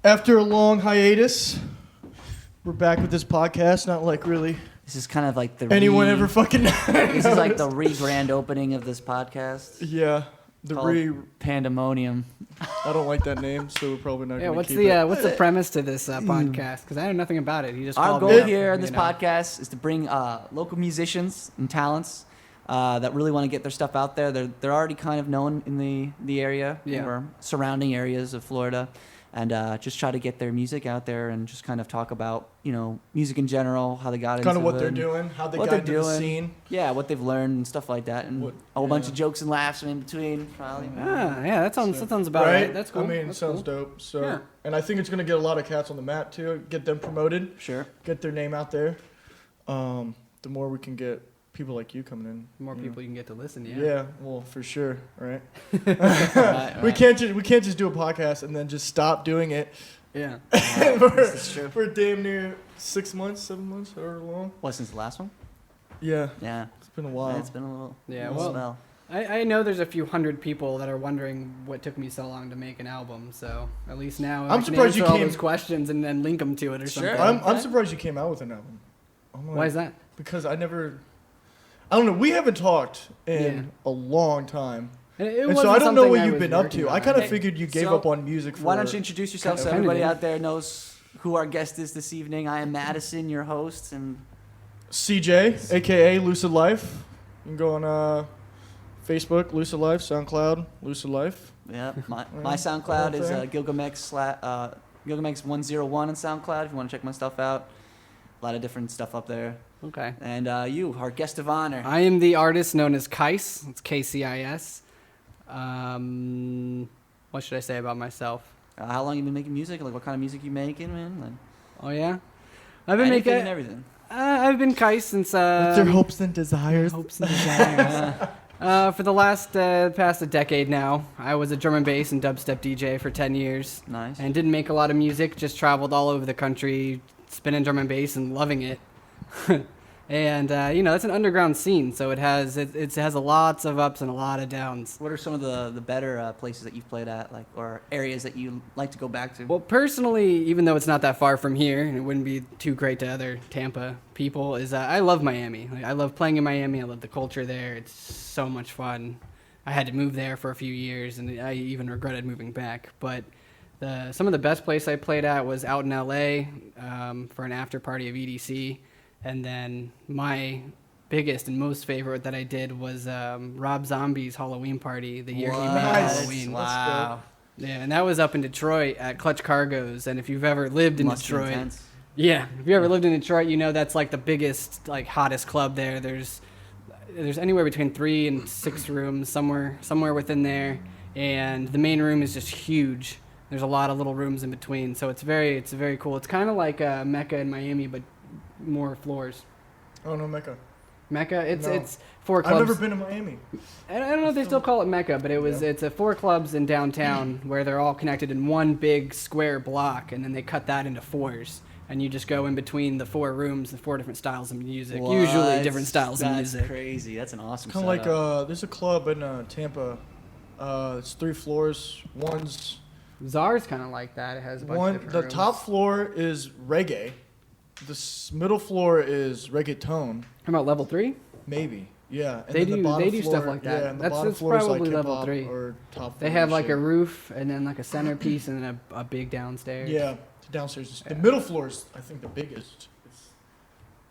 After a long hiatus, we're back with this podcast. Not like really This is kind of like the anyone ever fucking knows. This is like the grand opening of this podcast. Yeah, Pandemonium. I don't like that name, so we're probably not. Yeah, gonna what's keep the it. what's the premise to this podcast? Because I know nothing about it. He just Our called goal me up, here in this you know. podcast is to bring local musicians and talents that really want to get their stuff out there. They're already kind of known in the area or surrounding areas of Florida, and just try to get their music out there and just kind of talk about music in general, how they got into it. Kind of what they're doing, how they got into the scene. Yeah, what they've learned and stuff like that, and a whole bunch of jokes and laughs in between. Probably. Yeah, that sounds about right. That's cool. I mean, it sounds dope. So, and I think it's gonna get a lot of cats on the mat too. Get them promoted. Sure. Get their name out there. The more we can get people like you coming in, the more people you can get to listen. Yeah, well, for sure, right? right. We can't just do a podcast and then just stop doing it. Yeah. for damn near 6 months, 7 months, however long. What, since the last one? Yeah. Yeah. It's been a while. Yeah, it's been a little. Yeah. Little Well, spell. I know there's a few hundred people that are wondering what took me so long to make an album. So at least now I'm I can surprised you answer all came- those questions and then link them to it or Sure. something. I'm surprised you came out with an album. Why is that? Because I don't know. We haven't talked in a long time. It And so wasn't I don't know something what I you've was been up working to. on. I kind of figured you gave So, up on music for... Why don't you introduce yourself so Kinda everybody did. out there knows who our guest is this evening? I am Madison, your host, and CJ, a.k.a. Lucid Life. You can go on Facebook, Lucid Life, SoundCloud, Lucid Life. yeah, my SoundCloud is Gilgamex101 on SoundCloud if you want to check my stuff out. A lot of different stuff up there. Okay. And you, our guest of honor. I am the artist known as KCIS. It's KCIS. What should I say about myself? How long you been making music? Like, what kind of music you making, man? Like, Oh yeah, I've been anything making. and everything. I've been KCIS since. What's your hopes and desires? Hopes and desires. For the past a decade now, I was a drum and bass and dubstep DJ for 10 years. Nice. And didn't make a lot of music, just traveled all over the country, spinning drum and bass and loving it. And it's an underground scene, so it has a lots of ups and a lot of downs. What are some of the better places that you've played at, like, or areas that you like to go back to? Well, personally, even though it's not that far from here, and it wouldn't be too great to other Tampa people, is I love Miami. Like, I love playing in Miami. I love the culture there. It's so much fun. I had to move there for a few years, and I even regretted moving back. But some of the best place I played at was out in LA for an after party of EDC. And then my biggest and most favorite that I did was Rob Zombie's Halloween party the year he made Halloween. Wow. Yeah, and that was up in Detroit at Clutch Cargo's. And if you've ever lived in Must be Detroit, intense. yeah, if you ever lived in Detroit, you know that's like the biggest, like hottest club there. There's anywhere between 3 and 6 rooms, somewhere within there, and the main room is just huge. There's a lot of little rooms in between, so it's very cool. It's kind of like Mecca in Miami, but more floors. Oh, no, Mecca. Mecca, No. it's 4 clubs. I've never been to Miami. I don't know if they still call it Mecca, but it's 4 clubs in downtown where they're all connected in one big square block, and then they cut that into 4s, and you just go in between the 4 rooms, the 4 different styles of music, usually different styles of music. That's crazy. That's an awesome Kind of like setup. there's a club in Tampa. It's 3 floors. One's Czar's kind of like that. It has a bunch of different the rooms. top floor is reggae. The middle floor is reggaeton. How about level 3? Maybe. Yeah. And They then the do- bottom they do floor, stuff like that. Yeah, and the That's- bottom that's floor is like probably level hip-hop 3. or top They floor have like shit. a roof and then like a centerpiece and then a big downstairs. Yeah, downstairs. The middle floor is, I think, the biggest. It's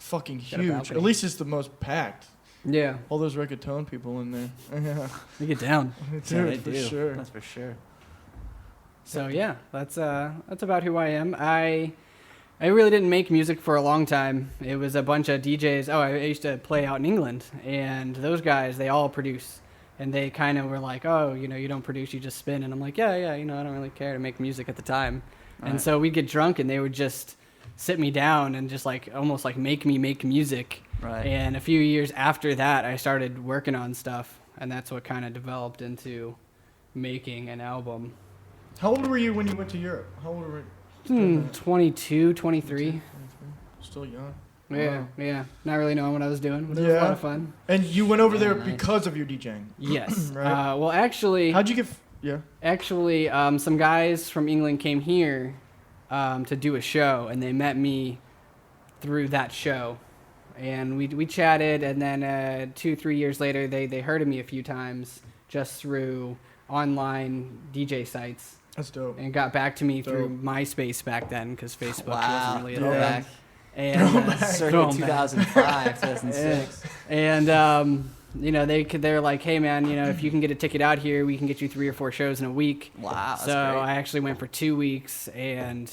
fucking Got a huge. balcony. At least it's the most packed. Yeah. All those reggaeton people in there. Yeah, They get down. Yeah, they for do. sure. That's for sure. So yeah, that's about who I am. I really didn't make music for a long time. It was a bunch of DJs. Oh, I used to play out in England, and those guys, they all produce. And they kind of were like, oh, you don't produce, you just spin. And I'm like, yeah, I don't really care to make music at the time. And so we'd get drunk, and they would just sit me down and just like almost like make me make music. Right. And a few years after that, I started working on stuff, and that's what kind of developed into making an album. How old were you when you went to Europe? How old were you? 22, 23. Still young. Yeah. Not really knowing what I was doing, but it was a lot of fun. And you went over there nice. because of your DJing. Yes. Right. Well, actually, How'd you get? some guys from England came here to do a show, and they met me through that show. And we chatted, and then 2-3 years later, they heard of me a few times just through online DJ sites. That's dope. And got back to me through MySpace back then, because Facebook wasn't really a Throwback. back. And Circa 2005, 2006. And they're like, hey man, if you can get a ticket out here, we can get you 3 or 4 shows in a week. Wow. That's So great. I actually went for 2 weeks, and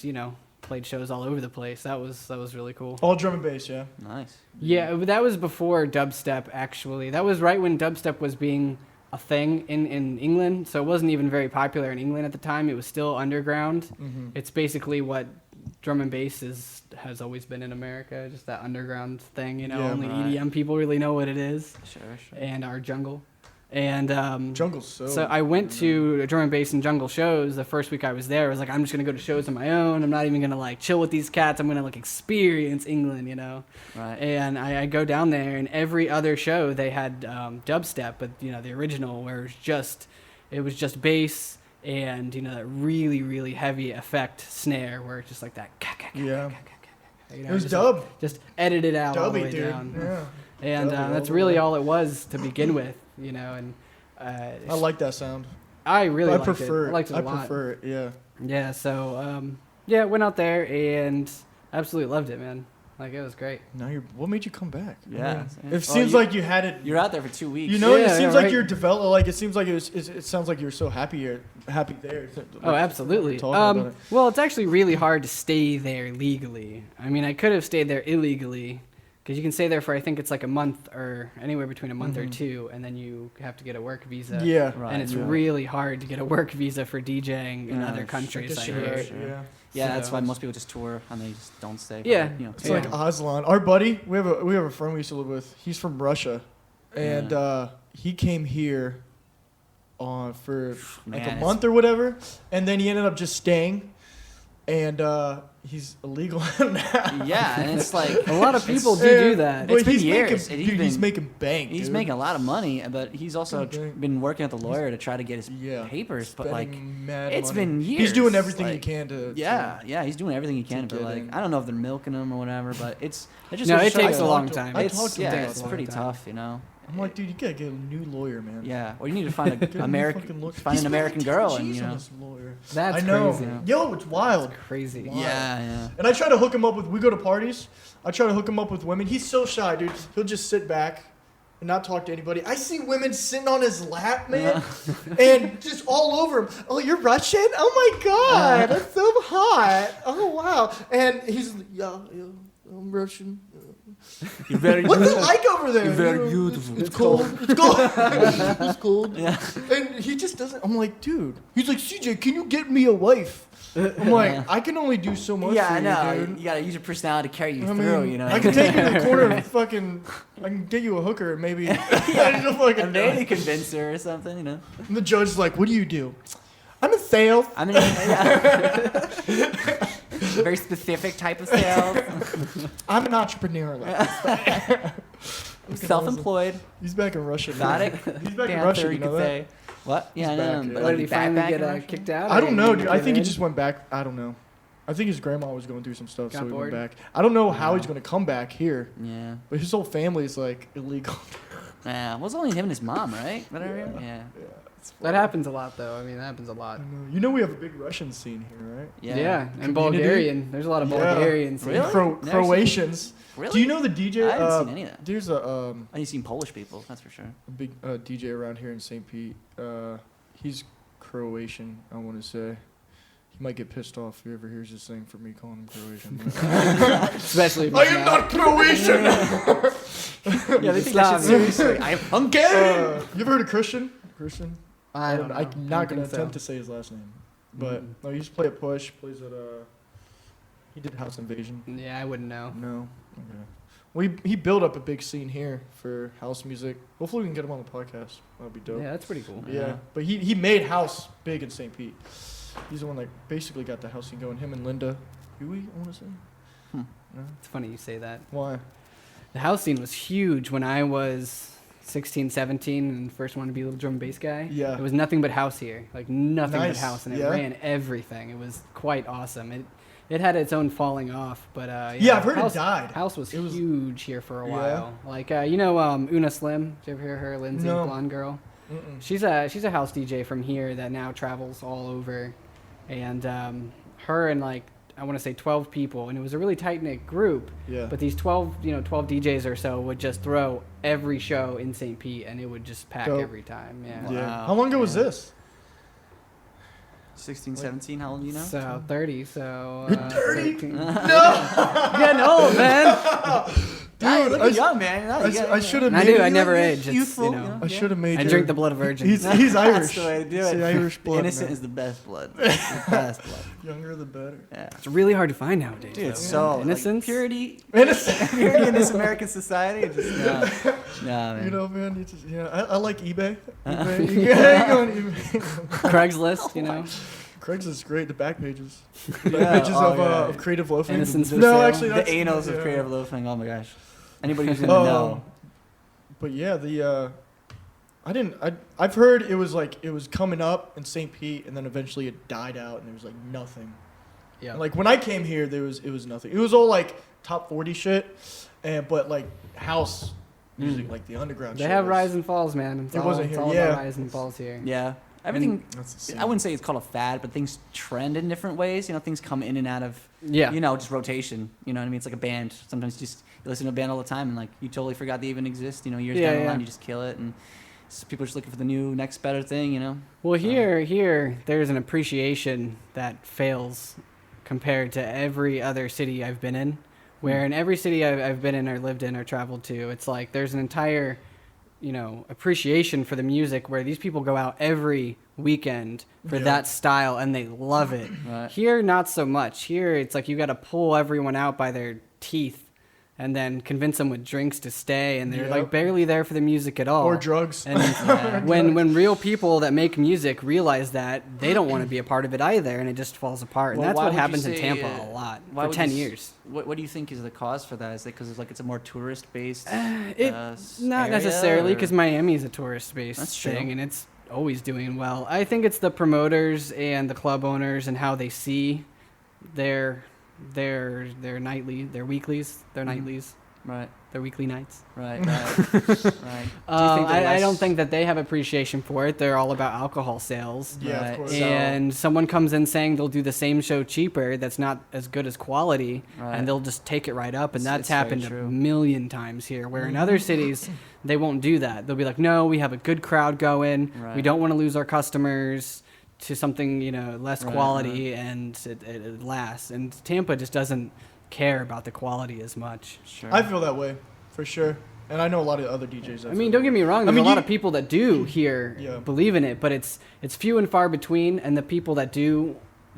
played shows all over the place. That was really cool. All drum and bass, yeah. Nice. Yeah, but that was before dubstep, actually. That was right when dubstep was being a thing in England, so it wasn't even very popular in England at the time. It was still underground. Mm-hmm. It's basically what drum and bass has always been in America, just that underground thing. Yeah, Only right. EDM people really know what it is, Sure. and our jungle. And Jungle's so I went to drum and bass and jungle shows. The first week I was there, I was like, I'm just gonna go to shows on my own. I'm not even gonna like chill with these cats. I'm gonna like experience England, Right. And I go down there, and every other show they had dubstep, but the original where it was just bass and that really really heavy effect snare where it's just like that. Yeah. It was just edited out all the dubby, way dude. down. Yeah. And Dubby all that's the really way. all it was to begin with, and I like that sound. I really liked prefer it. I liked it a I lot. prefer it, yeah. Yeah, so went out there and absolutely loved it, man. Like it was great. What made you come back? Yeah. It seems like you had it. You're out there for 2 weeks. It Yeah, seems right. like you're developed. Like it seems like it sounds like you're so happy there. Oh, absolutely. Talking about it. Well, it's actually really hard to stay there legally. I mean, I could have stayed there illegally, because you can stay there for, I think it's like a month or anywhere between a month or 2, and then you have to get a work visa. Yeah. Right. And it's yeah. really hard to get a work visa for DJing in Yeah, other I countries, I Sure, hear. Sure. Yeah. Yeah, So- that's why most people just tour and they just don't stay. For, Yeah. It's Yeah. like Aslan. Our buddy, we have a friend we used to live with. He's from Russia, and he came here for like Man, a month or whatever, and then he ended up just staying, and he's illegal now. Yeah, and it's like A lot of people do that. But It's been he's years, Making, and dude, he's making bank. he's dude. making a lot of money, but he's also Okay. been working with a lawyer to try to get his Yeah. papers. But Spending like, mad it's money. been years. He's doing everything he like, can to. Yeah, he's doing everything he can, but get like, in. I don't know if they're milking him or whatever, but it just No, goes it to show takes you, a long time. I It's talked to him yeah, about it's it. pretty time. tough, I'm like, dude, you gotta get a new lawyer, man. Yeah, or you need to find Get a an new American, fucking lawyer. find He's an American spending girl, 10 and G's you on know. this lawyer. That's I know. crazy. Yo, it's wild. Crazy. Yeah. And I try to hook him up with. We go to parties. I try to hook him up with women. He's so shy, dude. He'll just sit back and not talk to anybody. I see women sitting on his lap, man, and just all over him. Oh, you're Russian? Oh my God, that's so hot. Oh wow. And he's yeah, I'm Russian. You're very What's it like over there? You're very You know, beautiful. It's cold. It's cold. It's cold. Yeah. And he just doesn't. I'm like, dude. He's like, CJ, can you get me a wife? I'm like, Yeah. I can only do so much. Yeah, for I know. You, dude. You gotta use your personality to carry you I through, mean, you know. I can take you to the corner and fucking. I can get you a hooker, and maybe. and maybe convince her or something, you know. And the judge's like, "What do you do?" I'm in sales. I mean, yeah. Very specific type of sales. I'm an entrepreneur. Self-employed. He's back in Russia. Exotic. He's back in Panther, Russia. you You know could that? say. What? Yeah, I He's know. back, yeah. But What, did he like finally backpack get in Russia? kicked out? I don't know, dude. I Get think he in? just went back. I don't know. I think his grandma was going through some stuff, Got so he bored? went back. I don't know how Yeah. he's going to come back here, Yeah. but his whole family is like illegal. Yeah. Well, it was only him and his mom, right? Whatever. Yeah. That happens a lot, though. I mean, that happens a lot. I know. You know we have a big Russian scene here, right? Yeah, and Community? Bulgarian. There's a lot of Yeah. Bulgarians. Really? And Never seen- Croatians. Really? Do you know the DJ? I haven't seen any of that. There's a I only seen Polish people. That's for sure. big DJ around here in St. Pete. He's Croatian, I want to say. He might get pissed off if he ever hears this thing for me calling him Croatian. Especially if I it's am not Croatian! Yeah, they take that shit seriously. I am Hungarian. You ever heard of Christian? Christian? I don't know. I'm not going to think so. attempt to say his last name. But no, he used to play at Push. Plays at he did House Invasion. Yeah, I wouldn't know. No. Okay. Well, he built up a big scene here for house music. Hopefully we can get him on the podcast. That'd be dope. Yeah, that's pretty cool. Yeah. But he made house big in St. Pete. He's the one that basically got the house scene going. Him and Linda Huey, I want to say. Hmm. No? It's funny you say that. Why? The house scene was huge when I was 16, 17 and first wanted to be a little drum and bass guy. Yeah. It was nothing but house here. Like nothing Nice. but house, and it Yeah. ran everything. It was quite awesome. It had its own falling off, but Yeah, I've heard House, it died. House was It was- huge here for a Yeah. while. Like Una Slim. Did you ever hear her? Lindsay, No. blonde girl. Mm-mm. She's a house DJ from here that now travels all over, and her and like I want to say 12 people, and it was a really tight knit group. Yeah. But these 12 DJs or so would just throw every show in St. Pete, and it would just pack Dope. every time. Yeah. Yeah. Wow. How long ago was Yeah. this? 16, 17, how old are you now? So 30. So You're 30? 13. No. Getting old, man. Dude, look I at sh- young, man. I should have I made do. I it. never you're age. It's, youthful, you know. I should have made I you. drink the blood of virgins. He's That's Irish. the way to do It's it. the Irish blood. Innocent man. is the best blood. The best blood. Younger the better. Yeah. It's really hard to find nowadays. Dude, it's though. so innocence. like, purity Innocent. purity in this American society. It's just no, man. You know, man. You just, I like eBay. eBay. You go on eBay. Craigslist. You know. Craigslist is great. The back pages. The Yeah, back pages oh, of, yeah. of creative loafing. Innocence for No, sale. actually, the that's anals of yeah. creative loafing. Oh my gosh. Anybody who's in the know. But yeah, I've heard it was coming up in St. Pete, and then eventually it died out, and there was like nothing. Yeah. And, like when I came here, it was nothing. It was all like top 40 shit, but like house music, like the underground. They shit have was- rise and falls, man. It's It all, wasn't it's here, all yeah. about rise and falls here. Yeah. Everything. That's the same. I wouldn't say it's called a fad, but things trend in different ways. You know, things come in and out of. Yeah. You know, just rotation. You know what I mean? It's like a band. Sometimes just you listen to a band all the time, and like you totally forgot they even exist. You know, years Yeah, down the yeah. line, you just kill it, and people are just looking for the new next better thing. You know. Well, here, there's an appreciation that fails compared to every other city I've been in. Where in every city I've been in or lived in or traveled to, it's like there's an entire, appreciation for the music where these people go out every weekend for Yeah. that style and they love it. Right. Here, not so much. Here, it's like you got to pull everyone out by their teeth and then convince them with drinks to stay, and they're Yep. like barely there for the music at all. or drugs. And when real people that make music realize that, they don't want to be a part of it either, and it just falls apart. And Well, that's why what would you happens in say, Tampa a lot why for would 10 you s- years. What do you think is the cause for that? Is it because it's a more tourist based? Not necessarily, because Miami is a tourist-based That's thing, true. and it's always doing well. I think it's the promoters and the club owners and how they see their weeklies, their nightlies, Right. their weekly nights. Right. Right. right. I don't think that they have appreciation for it. They're all about alcohol sales. Yeah, Right. of course. And someone comes in saying they'll do the same show cheaper that's not as good as quality, Right. and they'll just take it right up. And It's- that's it's very happened true. a million times here, where in other cities, they won't do that. They'll be like, no, we have a good crowd going. We Right. don't want to lose our customers to something, less Right, quality, and it lasts. And Tampa just doesn't care about the quality as much. Sure. I feel that way, for sure. And I know a lot of other DJs. that I mean, feel don't get me wrong. There's mean, a lot you- of people that do here Yeah. believe in it, but it's few and far between. And the people that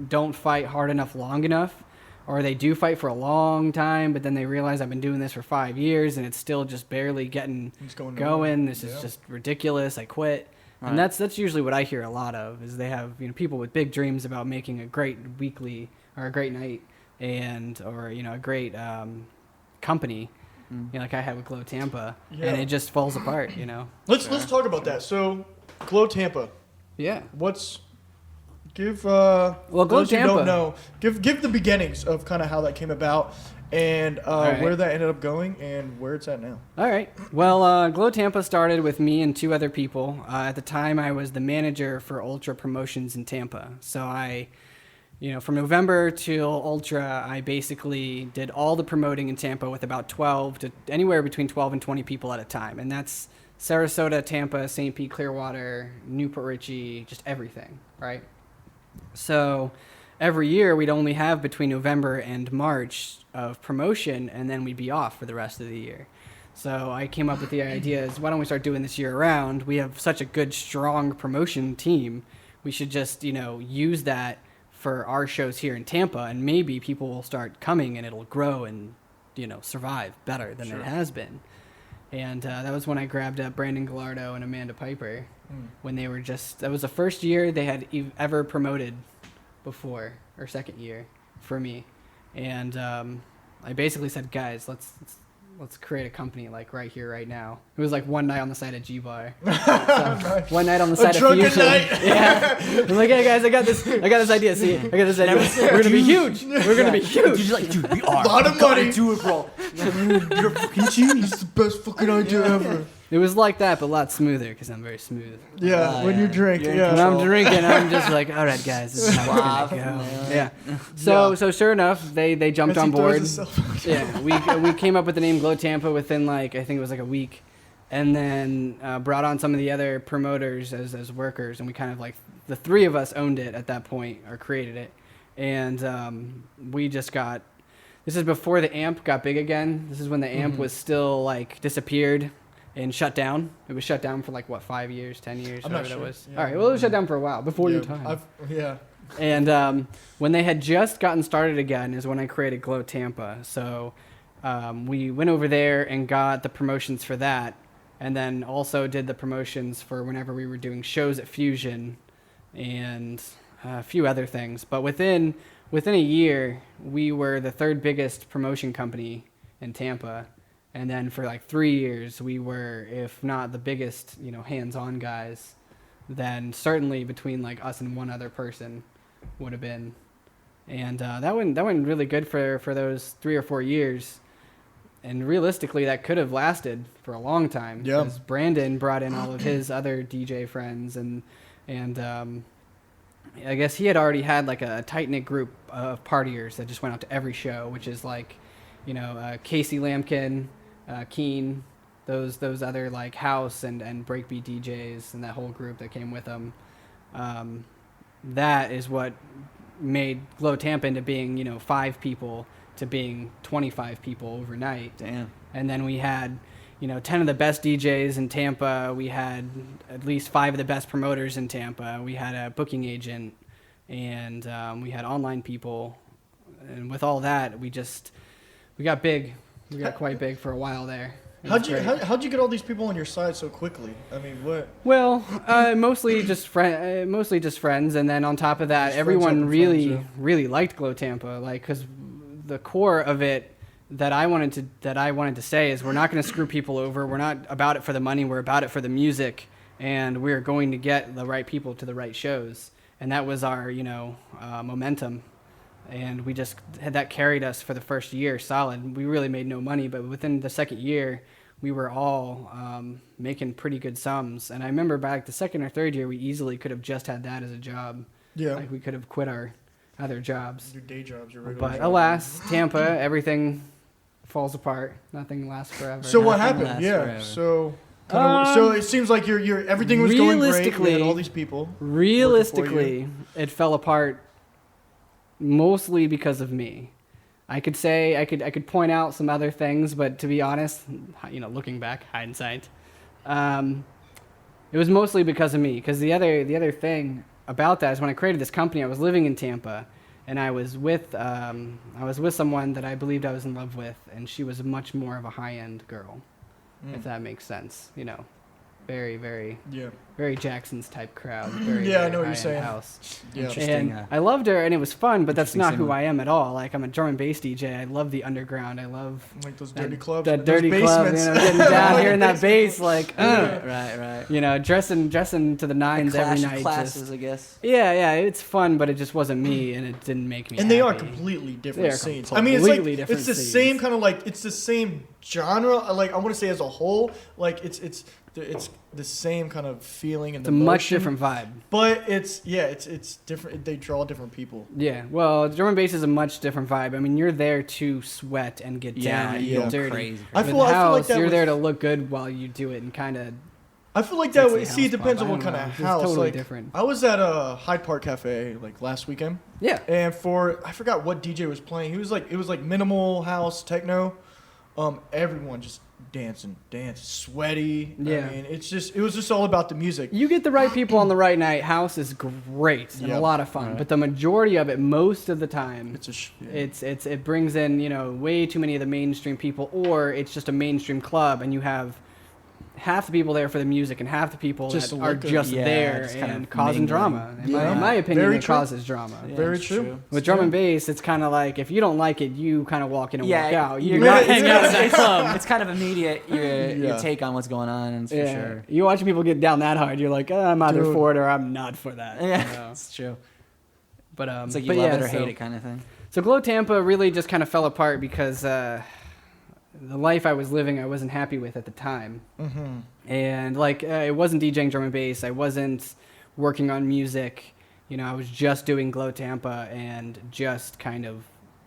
don't fight hard enough, long enough, or they do fight for a long time, but then they realize I've been doing this for 5 years and it's still just barely getting It's going going. This Yeah. is just ridiculous. I quit. Right. And that's usually what I hear a lot of is they have people with big dreams about making a great weekly or a great night or a great company. Like I had with Glow Tampa, Yeah. and it just falls apart. Let's talk about that. So, Glow Tampa. Yeah. Give Glow those who Tampa. don't know, give the beginnings of kind of how that came about and right. where that ended up going and where it's at now. All right. Well, Glow Tampa started with me and 2 other people. At the time, I was the manager for Ultra Promotions in Tampa. So from November till Ultra, I basically did all the promoting in Tampa with about 12 to anywhere between 12 and 20 people at a time. And that's Sarasota, Tampa, St. Pete, Clearwater, Newport Richey, just everything, right? So every year we'd only have between November and March of promotion, and then we'd be off for the rest of the year. So I came up with the idea is, why don't we start doing this year round? We have such a good, strong promotion team. We should just, use that for our shows here in Tampa, and maybe people will start coming and it'll grow and, survive better than it has been. And that was when I grabbed up Brandon Gallardo and Amanda Piper when they were that was the first year they had ever promoted before, or second year for me. And I basically said, guys, let's let's create a company like right here, right now. It was like one night on the side of G-Bar. So, one night on the side of Fusion. Night. Yeah. I'm like, hey guys, I got this idea. See, I got this idea. We're gonna be huge. We're gonna be huge. Dude, you're like, dude, we are. A lot of money. Do it, bro. You're fucking genius. It's the best fucking idea ever. It was like that, but a lot smoother because I'm very smooth. Yeah, when you drink. You're in Yeah. When I'm drinking, I'm just like, all right, guys, this is how we're Suave, gonna go. man. Yeah. So sure enough, they jumped As he on board. throws himself- Yeah, we came up with the name Glow Tampa within like I think it was like a week, and then brought on some of the other promoters as workers, and we kind of like the three of us owned it at that point or created it, and we just got. This is before the amp got big again. This is when the amp was still like disappeared and shut down. It was shut down for like what 5 years, 10 years, I'm not whatever sure. that was. Yeah. All right, well it was shut down for a while before your time. Yeah. And when they had just gotten started again is when I created Glow Tampa. So we went over there and got the promotions for that, and then also did the promotions for whenever we were doing shows at Fusion and a few other things. But within a year, we were the third biggest promotion company in Tampa. And then for like 3 years, we were, if not the biggest, hands-on guys, then certainly between like us and one other person would have been. And that went really good for those 3 or 4 years. And realistically, that could have lasted for a long time. Yeah. Because Brandon brought in all of his other DJ friends, and I guess he had already had like a tight-knit group of partiers that just went out to every show, which is like, Casey Lampkin, Keen, those other like house and breakbeat DJs and that whole group that came with them. That is what made Glow Tampa into being 5 people to being 25 people overnight. Damn. And then we had 10 of the best DJs in Tampa. We had at least 5 of the best promoters in Tampa. We had a booking agent, and we had online people. And with all that, we got big. We got quite big for a while there. How'd you get all these people on your side so quickly? I mean, what? Well, mostly just friends, and then on top of that, Just everyone friends helping friends, really liked Glow Tampa, like because the core of it that I wanted to say is we're not going to screw people over. We're not about it for the money. We're about it for the music, and we're going to get the right people to the right shows, and that was our momentum. And we just had that carried us for the first year solid. We really made no money, but within the second year, we were all making pretty good sums. And I remember back the second or third year, we easily could have just had that as a job. Yeah. Like we could have quit our other jobs. Your day jobs, your regular But jobs. alas, Tampa, everything falls apart. Nothing lasts forever. So what Nothing happened? lasts Yeah. forever. So. So it seems like your everything was going great. You had all these people. Realistically, it fell apart mostly because of me. I could say I could point out some other things, but to be honest, looking back, hindsight, it was mostly because of me. Because the other thing about that is when I created this company, I was living in Tampa, and I was with someone that I believed I was in love with, and she was much more of a high-end girl, if that makes sense. Very, very, very Jackson's type crowd. Very, Yeah, I very know what you're high-end saying. House. Yeah. Interesting. And I loved her, and it was fun, but that's Interesting not who similar. I am at all. Like, I'm a drum and bass DJ. I love the underground. I love Like those that- dirty clubs. that those dirty club, basements. getting down here in that bass, like, Right. dressing to the nines every Clash of night. classes, just- I guess. yeah, it's fun, but it just wasn't me, and it didn't make me And they are happy. completely They different are scenes. I mean, it's like completely different it's the scenes. same kind of like it's the same genre. Like I want to say as a whole, like it's the same kind of feeling and It's a much different vibe. But it's different. They draw different people. Yeah, well, drum and bass is a much different vibe. I mean, you're there to sweat and get down and yeah. get dirty. Crazy. I With feel like house, that you're with- there to look good while you do it and kind of. I feel like that way. Sexy See, it house depends vibe. on I what don't kind of know. It's house. totally Like different. I was at a Hyde Park Cafe like last weekend, Yeah. and I forgot what DJ was playing. It was like minimal house techno. Everyone just dancing, sweaty. Yeah. I mean, it was just all about the music. You get the right people on the right night, house is great and a Yep. lot of fun. Right. But the majority of it, most of the time, It's it brings in way too many of the mainstream people, or it's just a mainstream club and you have half the people there for the music and half the people Just that to are look good. just Yeah, there just kind and of causing mingling. drama. In Yeah. my opinion, Very it true. causes drama. Yeah, Very it's true. With drum and bass, it's kind of like if you don't like it, you kind of walk in and walk out. You you're do not not hang out at that club. It's kind of immediate your Yeah. take on what's going on, and it's for sure. You watching people get down that hard, you're like, I'm either Dude. for it or I'm not for that. Yeah, You know? it's true. But It's like you but love yeah, it or so- hate it kind of thing. So Glow Tampa really just kind of fell apart because the life I was living, I wasn't happy with at the time. Mm-hmm. And like, it wasn't DJing drum and bass. I wasn't working on music. You know, I was just doing Glow Tampa and just kind of,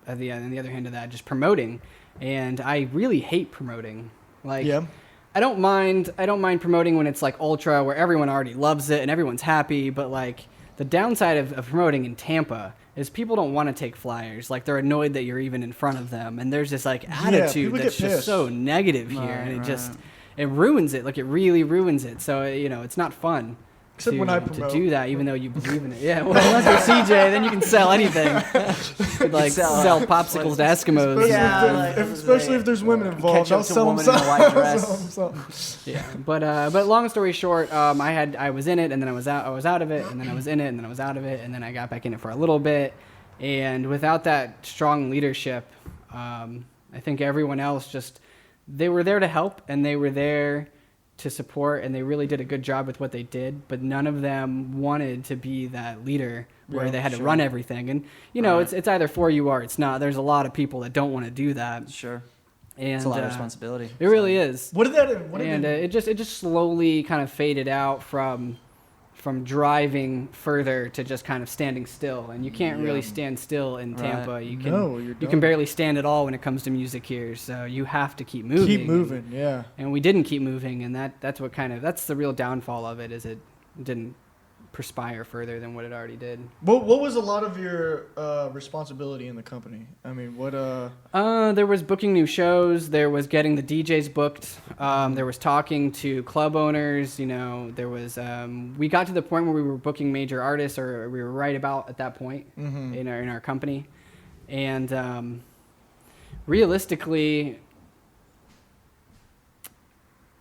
on the other hand of that, just promoting. And I really hate promoting. Like, Yeah. I don't mind promoting when it's like ultra, where everyone already loves it and everyone's happy. But like, the downside of promoting in Tampa is people don't want to take flyers. Like, they're annoyed that you're even in front of them, and there's this like attitude people that's get just pissed. so negative here, and it ruins it. Like, it really ruins it. So it's not fun. Except when I to promote. do that, even though you believe in it. Yeah, well, unless you're CJ, then you can sell anything. You could like sell popsicles to Eskimos. Especially if there's women involved. Catch up I'll to a sell them woman in a white dress. something. Yeah, but long story short, I was in it, and then I was out of it, and then I was in it, and then I was out of it, and then I got back in it for a little bit, and without that strong leadership, I think everyone else they were there to help, and they were there to support, and they really did a good job with what they did, but none of them wanted to be that leader where Yeah, they had to sure. run everything, and it's either for you or it's not. There's a lot of people that don't want to do that, Sure. and It's a lot of responsibility. It really is. What did that? What did And it just slowly kind of faded out from driving further to just kind of standing still, and you can't really stand still in Tampa. Right. You you're can barely stand at all when it comes to music here, so you have to keep moving. keep moving. Yeah. And we didn't keep moving, and that's the real downfall of it, is it didn't perspire further than what it already did. What was a lot of your responsibility in the company? I mean, what There was booking new shows. There was getting the DJs booked. There was talking to club owners. There was we got to the point where we were booking major artists, or we were right about at that point in our company, and realistically,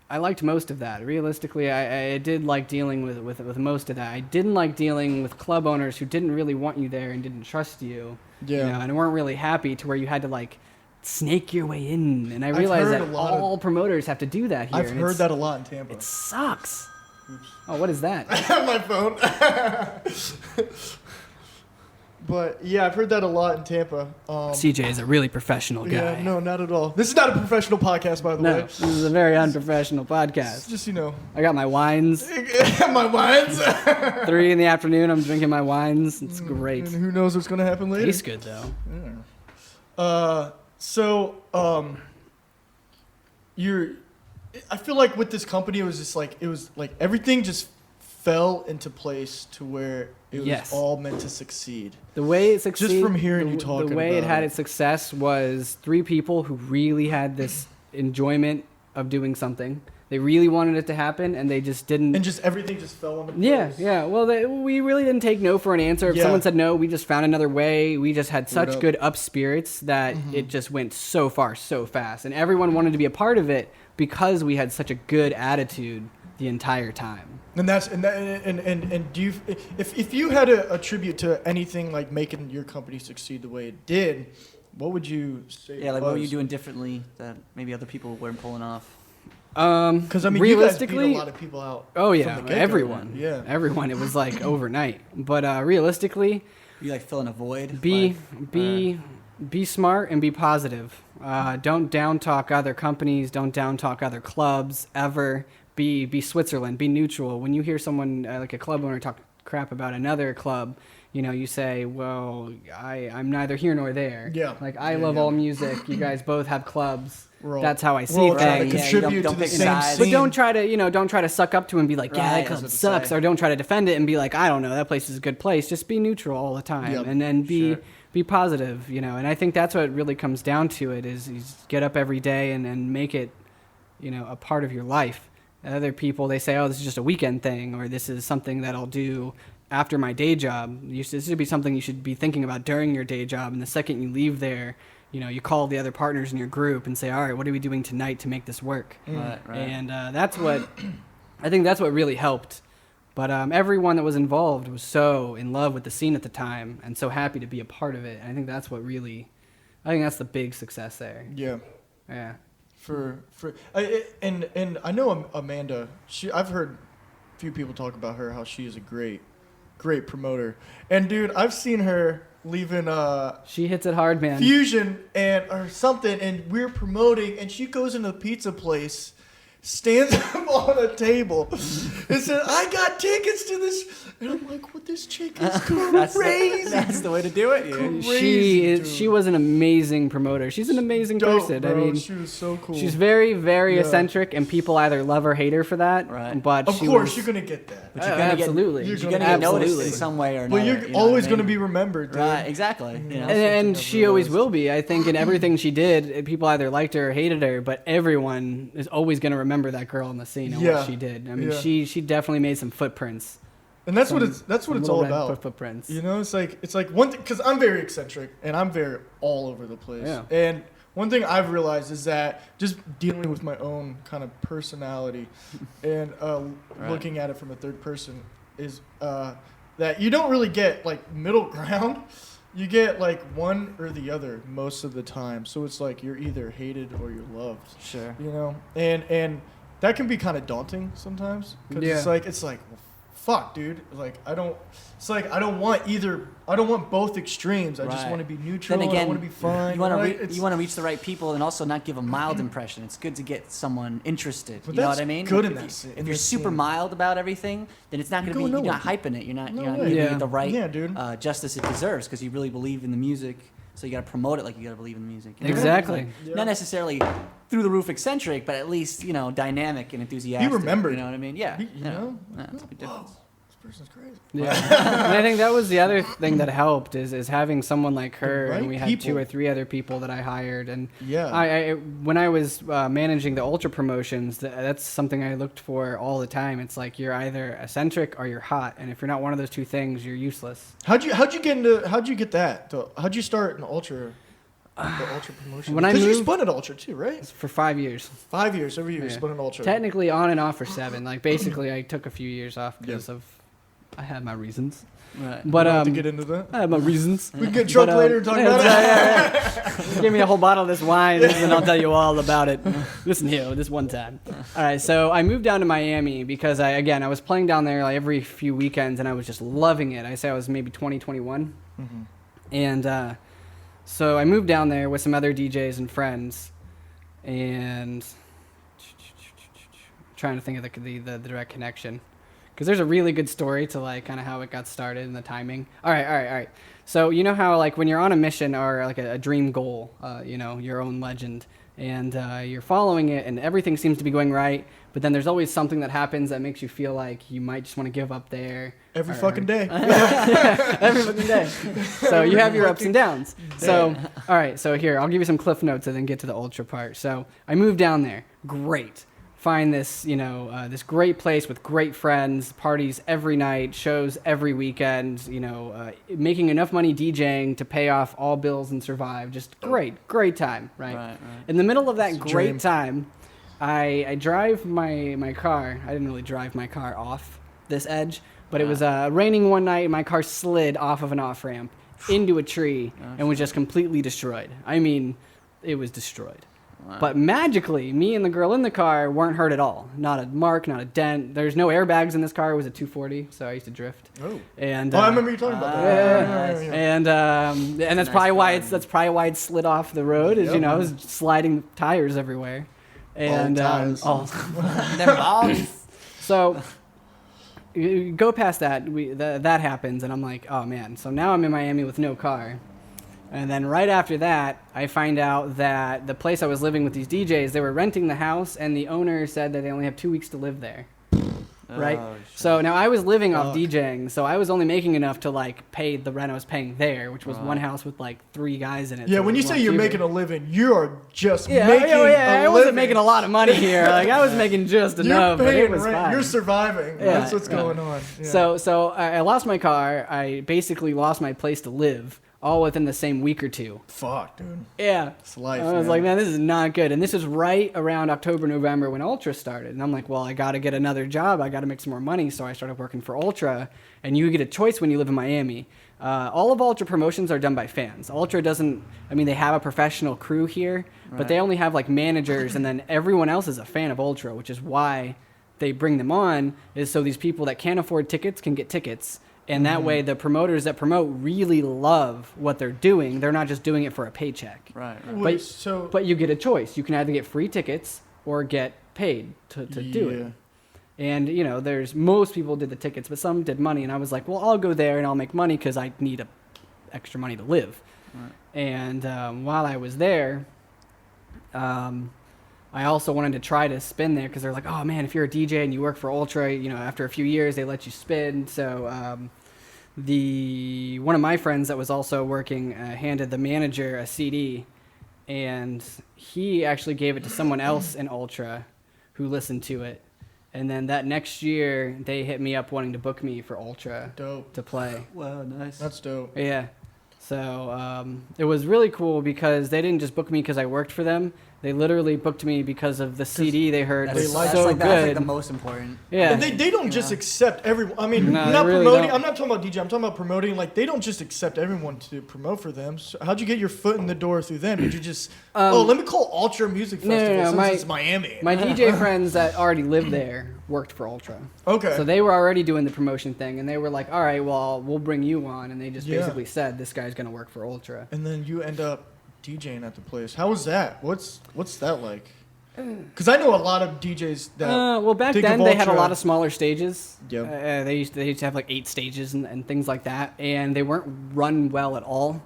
I liked most of that. Realistically, I did like dealing with most of that. I didn't like dealing with club owners who didn't really want you there and didn't trust you. Yeah. And weren't really happy, to where you had to like snake your way in. And I realized heard that a lot all promoters have to do that here. I've and heard that a lot in Tampa. It sucks. Oh, what is that? My phone. But yeah, I've heard that a lot in Tampa. CJ is a really professional guy. Yeah, no, not at all. This is not a professional podcast, by the No, way. this is a very unprofessional It's podcast. just I got my wines. my wines. 3 in the afternoon, I'm drinking my wines. It's great. And who knows what's gonna happen later? Tastes good though. I feel like with this company, it was like everything just fell into place to where it was all meant to succeed. The way it succeeded, Just from hearing you talking the way it about had it. its success was 3 people who really had this enjoyment of doing something. They really wanted it to happen, and they just didn't. And just everything just fell into place. Yeah. Well, we really didn't take no for an answer. If someone said no, we just found another way. We just had such good up spirits that it just went so far so fast, and everyone wanted to be a part of it because we had such a good attitude the entire time. And do you, if you had to attribute to anything like making your company succeed the way it did, what would you say? Yeah, like what were you doing differently that maybe other people weren't pulling off? Because I mean, realistically, you guys beat a lot of people out. Oh from yeah, the get-go. everyone. Yeah, everyone. It was like overnight. But realistically, You like filling a void? be smart and be positive. Don't down talk other companies. Don't down talk other clubs ever. Be Switzerland. Be neutral. When you hear someone like a club owner talk crap about another club, you say, well, I'm neither here nor there. Yeah. Like I love all music. You guys both have clubs. That's how I see we're all trying to things. contribute don't to the pick same sides. But scene. don't try to suck up to and be like, yeah, Right, that that's club what to sucks, say. or don't try to defend it and be like, I don't know, that place is a good place. Just be neutral all the time, Yep, and then be sure. positive, And I think that's what really comes down to it is you just get up every day and make it, a part of your life. Other people, they say, oh, this is just a weekend thing, or this is something that I'll do after my day job. This should be something you should be thinking about during your day job, and the second you leave there, you call the other partners in your group and say, all right, what are we doing tonight to make this work? Right. And that's what I think that's what really helped. But everyone that was involved was so in love with the scene at the time and so happy to be a part of it. And I think that's the big success there. Yeah. Yeah. And I know Amanda. I've heard a few people talk about her, how she is a great promoter. And dude, I've seen her leaving she hits it hard, man. Fusion or something, and we're promoting, and she goes into the pizza place, stands up on a table, and said, "I got tickets to this," and I'm like, "What? This chick is crazy." That's the way to do it. Crazy, she was an amazing promoter. She's an amazing person. Bro, I mean, she was so cool. She's very, very eccentric, and people either love or hate her for that. Right. But of course, you're gonna get that. But you're gonna absolutely. You're gonna get noticed in some way or another. But you're always gonna be remembered, dude. Right. Exactly. You know? And she always will be. I think in everything she did, people either liked her or hated her, but everyone is always gonna remember that girl in the scene and what she did. I mean, she definitely made some footprints. And that's what it's all about. Footprints. You know, it's like one thing, because I'm very eccentric and I'm very all over the place. Yeah. And one thing I've realized is that just dealing with my own kind of personality and looking at it from a third person is that you don't really get like middle ground. You get like one or the other most of the time. So it's like you're either hated or you're loved. Sure. You know, and that can be kind of daunting sometimes because it's like well, fuck, dude. Like I don't want both extremes. I just want to be neutral. Then again, I want to be fine. You want to reach the right people and also not give a mild impression. It's good to get someone interested. But you know what I mean? Good if you're super mild about everything, then it's not going to be. You're not hyping it. You're not giving it the right justice it deserves because you really believe in the music. So you got to promote it like you got to believe in the music. You know? Exactly. Like, not necessarily through the roof eccentric, but at least dynamic and enthusiastic. He remembered. You know what I mean? Yeah. That's a big difference. Person's crazy. Yeah. And I think that was the other thing that helped is having someone like her, and we had 2 or 3 other people that I hired. And I when I was managing the Ultra promotions, that's something I looked for all the time. It's like you're either eccentric or you're hot, and if you're not one of those 2 things, you're useless. How'd you get that? How'd you start an Ultra? The Ultra promotion. Because you spun at Ultra too, right? For 5 years. 5 years, every year you spun at Ultra. Technically on and off for 7. Like basically, I took a few years off because of. I had my reasons. Right. But to get into that. I had my reasons. We can get drunk later and talk about it. Give me a whole bottle of this wine and I'll tell you all about it. Listen here, this one time. All right, so I moved down to Miami because I was playing down there like every few weekends and I was just loving it. I say I was maybe 20, 21. Mm-hmm. And so I moved down there with some other DJs and friends and trying to think of the direct connection. Because there's a really good story to like kind of how it got started and the timing. All right. So you know how like when you're on a mission or like a dream goal, your own legend, and you're following it and everything seems to be going right, but then there's always something that happens that makes you feel like you might just want to give up there. Every fucking day. Every fucking day. So you have your ups and downs. So, all right. So here, I'll give you some cliff notes and then get to the Ultra part. So I moved down there. Great. Find this, this great place with great friends, parties every night, shows every weekend, making enough money DJing to pay off all bills and survive. Just great time, right? In the middle of that great time, I drive my car. I didn't really drive my car off this edge, but it was raining one night. My car slid off of an off-ramp into a tree and was just completely destroyed. I mean, it was destroyed. Wow. But magically, me and the girl in the car weren't hurt at all. Not a mark, not a dent. There's no airbags in this car. It was a 240, so I used to drift. Oh. And I remember you talking about that. Yeah. And that's probably why it slid off the road. Is it was sliding tires everywhere. And so you go past that. That happens, and I'm like, oh man. So now I'm in Miami with no car. And then right after that, I find out that the place I was living with these DJs, they were renting the house, and the owner said that they only have 2 weeks to live there. Right? So now I was living off DJing, so I was only making enough to like pay the rent I was paying there, which was one house with like 3 guys in it. Yeah, so when you say you're making a living, you are just making a living. I wasn't making a lot of money here. Like I was making just enough. You're paying but it was rent. fine. You're surviving. Yeah, that's what's going on. Yeah. So I lost my car. I basically lost my place to live. all within the same week or two. Fuck, dude. Yeah. It's life, I was like, man, this is not good. And this is right around October, November when Ultra started. And I'm like, well, I got to get another job. I got to make some more money. So I started working for Ultra. And you get a choice when you live in Miami. All of Ultra promotions are done by fans. Ultra doesn't, I mean, they have a professional crew here, but they only have like managers, and then everyone else is a fan of Ultra, which is why they bring them on, is so these people that can't afford tickets can get tickets. And that way the promoters that promote really love what they're doing. They're not just doing it for a paycheck. Right. Wait, But you get a choice. You can either get free tickets or get paid to do it. And, you know, most people did the tickets, but some did money. And I was like, well, I'll go there and I'll make money because I need extra money to live. Right. And while I was there, I also wanted to try to spin there because they're like, oh, man, if you're a DJ and you work for Ultra, you know, after a few years, they let you spin. So one of my friends that was also working handed the manager a CD, and he actually gave it to someone else in Ultra who listened to it. And then that next year, they hit me up wanting to book me for Ultra to play. Wow, nice. That's dope. Yeah. So it was really cool because they didn't just book me because I worked for them. They literally booked me because of the CD they heard was so good. That's like the most important. Yeah. And they don't just accept everyone. I mean, No, not really promoting. don't. I'm not talking about DJ. I'm talking about promoting. Like, they don't just accept everyone to promote for them. So how'd you get your foot in the door through them? Did you just, let me call Ultra Music Festival since it's Miami. My DJ friends that already lived there worked for Ultra. Okay. So they were already doing the promotion thing, and they were like, all right, well, we'll bring you on. And they just basically said, this guy's going to work for Ultra. And then you end up DJing at the place. How was that? What's that like? Because I know a lot of DJs that. Well, back then they had a lot of smaller stages. Yep. They used to have like 8 stages and things like that, and they weren't run well at all.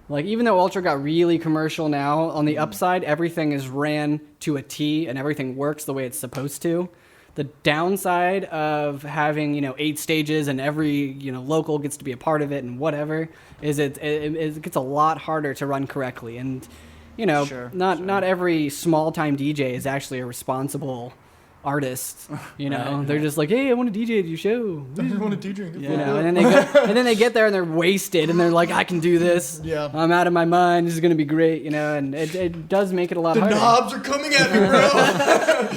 Like, even though Ultra got really commercial now, on the upside, everything is ran to a T and everything works the way it's supposed to. The downside of having, 8 stages and every, local gets to be a part of it and whatever is it gets a lot harder to run correctly. And, not every small time DJ is actually a responsible artist. They're just like, hey, I want to DJ at your show. I just want to DJ. And then they get there and they're wasted and they're like, I can do this. Yeah. I'm out of my mind. This is gonna be great. And it does make it a lot harder. The knobs are coming at me, bro.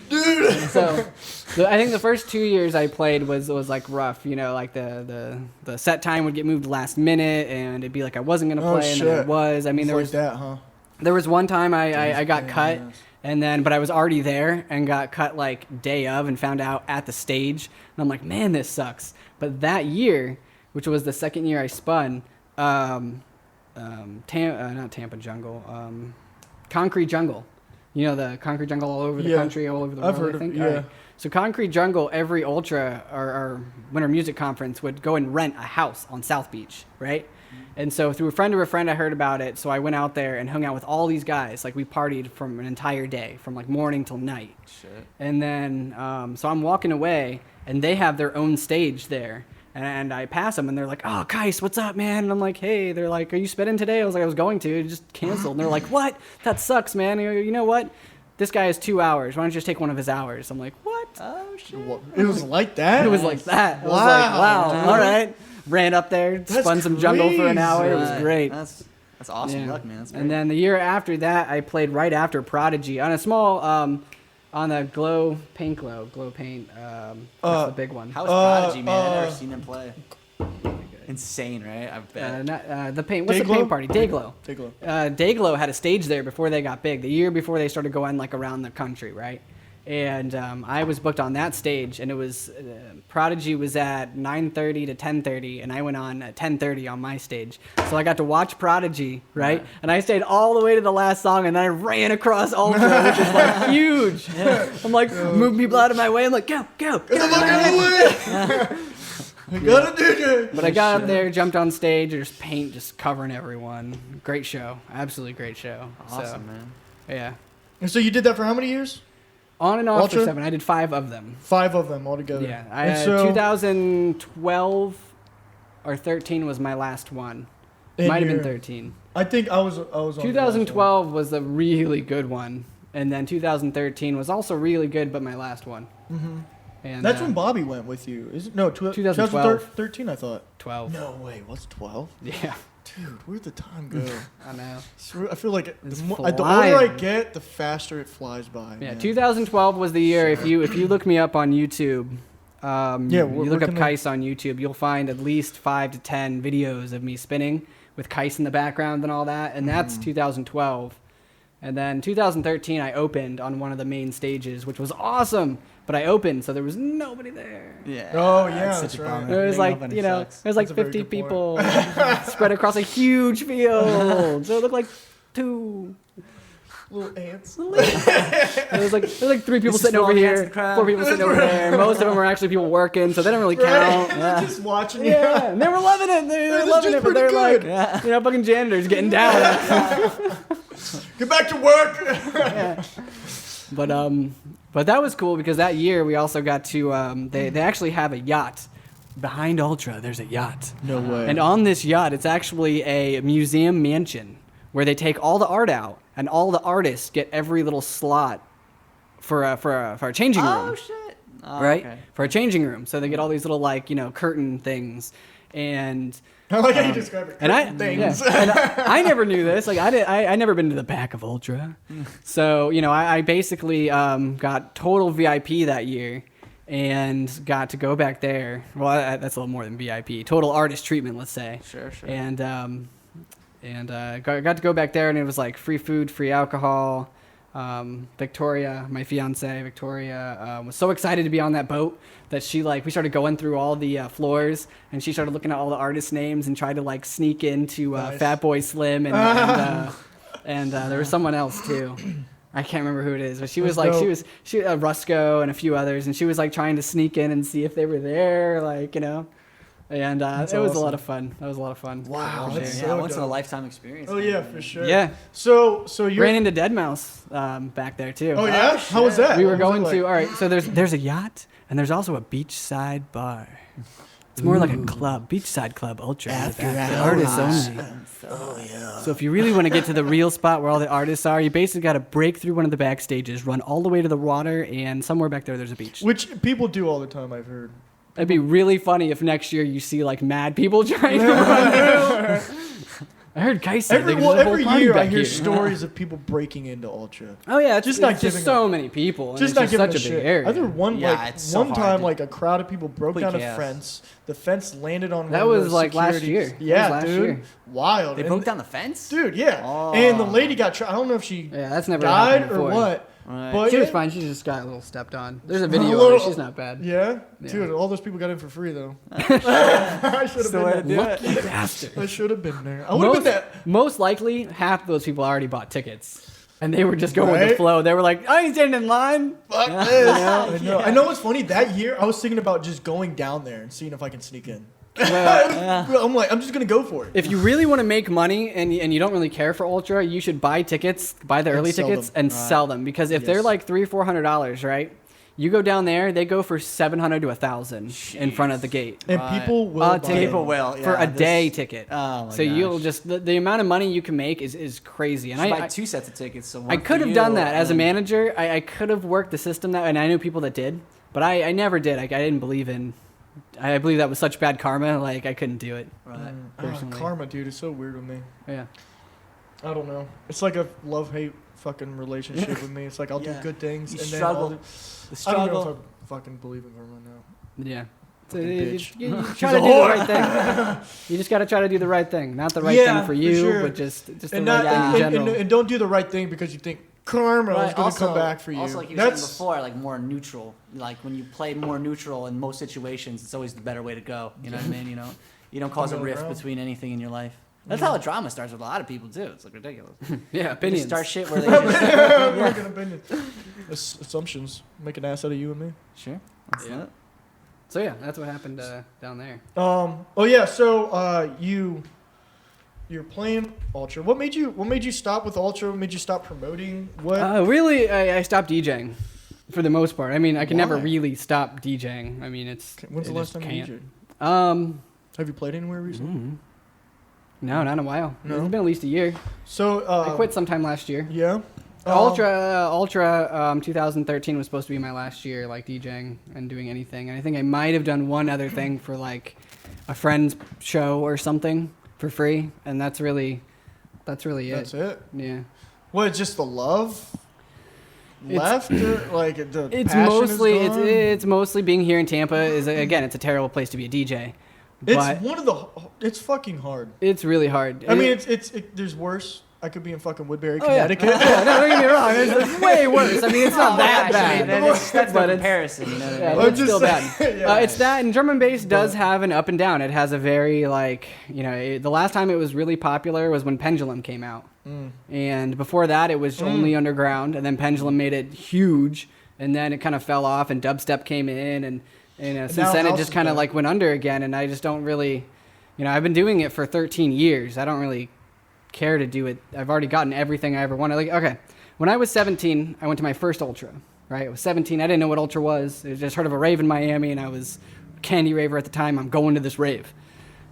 Dude. So I think the first 2 years I played was like rough. Like the set time would get moved last minute and it'd be like I wasn't gonna play and then it was. I mean, there was that, huh? There was one time I got cut. And then, but I was already there and got cut like day of and found out at the stage. And I'm like, man, this sucks. But that year, which was the second year I spun, not Tampa Jungle, Concrete Jungle. The Concrete Jungle all over the country, all over the world, I've heard I think. of it, yeah. Right. So Concrete Jungle, every Ultra or Winter Music Conference would go and rent a house on South Beach, right? And so through a friend of a friend, I heard about it. So I went out there and hung out with all these guys. Like, we partied from an entire day, from like morning till night. Shit. And then, so I'm walking away and they have their own stage there. And I pass them and they're like, oh, KCIS, what's up, man? And I'm like, hey, they're like, are you spinning today? I was like, I was going to, it just canceled. And they're like, what? That sucks, man. You know what? This guy has 2 hours. Why don't you just take one of his hours? I'm like, what? Oh, shit. It was like that? It was like that. I was Wow. like, wow, all right. Ran up there, spun some jungle for an hour. It was great. That's awesome luck, man. That's great. And then the year after that, I played right after Prodigy on a small, on the Glow Paint. That's the big one. How was Prodigy, man? I've never seen him play. Insane, right? I bet. The paint. What's Dayglow? the paint party? Dayglow. Dayglow. Dayglow had a stage there before they got big. The year before they started going like around the country, right? And I was booked on that stage, and it was Prodigy was at 9:30 to 10:30, and I went on at 10:30 on my stage. So I got to watch Prodigy, right? And I stayed all the way to the last song, and then I ran across Ultra, which is like huge. I'm like, moving people out of my way. I'm like, go. Get the fuck out of the way! I got a DJ! But I got up there, jumped on stage, there's paint just covering everyone. Great show. Absolutely great show. Awesome, man. Yeah. And so you did that for how many years? On and off Ultra? for 7. I did 5 of them. 5 of them altogether. Yeah. 2012 or 13 was my last one. Might have been 13. I think I was on 2012 was a really good one. And then 2013 was also really good, but my last one. Mm-hmm. And that's when Bobby went with you. Is it? No, 2012. 2013, I thought. 12. No way. What's 12? Yeah. Dude, where'd the time go? I know. I feel like It's the older I flying. get, the faster it flies by. Yeah, man. 2012 was the year. If you look me up on YouTube, you look up KCIS on YouTube, you'll find at least 5 to 10 videos of me spinning with KCIS in the background and all that, and that's 2012. And then 2013, I opened on one of the main stages, which was awesome. But I opened, so there was nobody there. Yeah. Oh, yeah, that's that's such a right. bummer. There was Getting like, open, you it know, sucks. there was like That's a very 50 good point. people spread across a huge field. So it looked like 2. Little ants. There was like 3 people This is sitting over falling against here, the crowd. 4 people sitting over there. Most of them were actually people working, so they didn't really count. Yeah. Just watching you. Yeah, and they were loving it. They were This loving dude's it, but they're pretty like, good. Yeah. you know, fucking janitors getting down. Get back to work. But that was cool because that year we also got to they actually have a yacht behind Ultra. There's a yacht, No way. and on this yacht, it's actually a museum mansion where they take all the art out, and all the artists get every little slot for a changing room. Oh shit. Oh, Right? okay. For a changing room. So they get all these little, like, you know, curtain things. And I like how you describe it. and I Things. yeah. And I never knew this. Like I never been to the back of Ultra. So, you know, I basically got total VIP that year and got to go back there. Well, that's a little more than VIP. Total artist treatment, let's say. Sure. And got to go back there, and it was like free food, free alcohol. Victoria, my fiance, Victoria, was so excited to be on that boat that we started going through all the floors, and she started looking at all the artist names and tried to like sneak into Nice. Fat Boy Slim and there was someone else too. I can't remember who it is, but she was That's like, dope. she Rusco and a few others, and she was like trying to sneak in and see if they were there, like, you know. And That's it was a awesome. lot of fun. That was a lot of fun. Wow, For that's sure. Yeah, so once in a dope. lifetime experience. Oh man. yeah, for sure. Yeah. So you're. Ran into Deadmau5 back there too. Oh yeah. How was that? We were What was going it to. like? All right, so there's a yacht and there's also a beachside bar. It's more like a club, beachside club, ultra. After Artists hours. only. Oh yeah. So if you really want to get to the real spot where all the artists are, you basically got to break through one of the back stages, run all the way to the water, and somewhere back there's a beach. Which people do all the time. I've heard. It'd be really funny if next year you see like mad people trying to run through. I heard Kai said Every there's a whole every party year I back hear here. stories of people breaking into Ultra. Oh yeah, it's Just just not it's just giving so many people. And Just it's not just giving such a a big shit. area. I think Yeah, it's so one hard time to- like a crowd of people broke Complete down chaos. a fence. The fence landed on That one of was the like last security- year. That Yeah, was last dude. year. Wild. They And broke down the fence. Dude, yeah. Oh. And the lady got I don't know if she Yeah, that's never died happened or before. what. Right. But She was yeah. fine. She just got a little stepped on. There's a A video of little- her. She's not bad. Yeah? Yeah. Dude, all those people got in for free though. I should have the way to been do there. it. Lucky bastard. I should have been there. I would have been there. Most likely, half of those people already bought tickets. And they were just going with Right? the flow. They were like, I ain't standing in line. Fuck this. I know. I know what's funny. That year, I was thinking about just going down there and seeing if I can sneak in. I'm like, I'm just gonna go for it. If you really want to make money and you don't really care for Ultra, you should buy tickets, buy the early sell tickets, them. and sell them. Because if they're Yes. like $300-400, right? You go down there, they go for $700 to $1,000 in front of the gate. And Right. people will. buy ticket. People them. will For yeah, a this- day ticket. Oh my so gosh. you'll just the amount of money you can make is crazy. And Should buy I 2 sets of tickets. So I one could for have done you that as a and- manager. I could have worked the system that, and I knew people that did, but I never did. I didn't believe in. I believe that was such bad karma. Like I couldn't do it. Right. Personally. Karma, dude, is so weird with me. Yeah. I don't know. It's like a love-hate fucking relationship with me. It's like I'll Yeah. do good things You and struggle. then The I don't know if struggle. I fucking believe in karma now. Yeah. So Fucking you bitch. you She's try a to do the whore. right thing. You just got to try to do the right thing. Not the right Yeah, thing for for you, sure. but just the And right not thing in and, general. and don't do the right thing because you think karma is Right, gonna come back for you. Also, like you were saying before, like more neutral. Like when you play more neutral in most situations, it's always the better way to go. You know what I mean? You don't cause a Middle rift ground. between anything in your life. That's how a drama starts with a lot of people too. It's like ridiculous. Yeah, You just opinions. start shit where they just, American opinion. Assumptions make an ass out of you and me. sure. That's Yeah. it. So yeah, that's what happened down there. Oh yeah. So you're playing Ultra. What made you stop with Ultra? What made you stop promoting? What? Really, I stopped DJing for the most part. I mean, I can never Why? really stop DJing. I mean, When's the it last just time you can't. DJed? Have you played anywhere recently? No, not in a while. No? It's been at least a year. So I quit sometime last year. Yeah. Ultra 2013 was supposed to be my last year, like DJing and doing anything. And I think I might have done one other thing for like a friend's show or something. for free, and that's really That's it. it. Yeah. What? Just the love left? Or, like the It's passion mostly is gone? it's mostly being here in Tampa is again, it's a terrible place to be a DJ. But It's it's fucking hard. it's really hard. I mean, there's worse. I could be in fucking Woodbury, Oh, yeah. Connecticut. Yeah, no, don't get me wrong. It's way worse. I mean, it's not that bad. That's no But it's- comparison. You know what I Yeah, mean? but I'm it's just still saying, bad. yeah. It's that, and drum and bass does But- have an up and down. It has a very the last time it was really popular was when Pendulum came out, and before that it was only underground, and then Pendulum made it huge, and then it kind of fell off, and dubstep came in, and since now then it house just is kind of back. like went under again, and I just don't really, I've been doing it for 13 years. I don't really care to do it. I've already gotten everything I ever wanted. Like, okay, when I was 17, I went to my first Ultra, right? I was 17. I didn't know what Ultra was. I just heard of a rave in Miami, and I was a candy raver at the time. I'm going to this rave.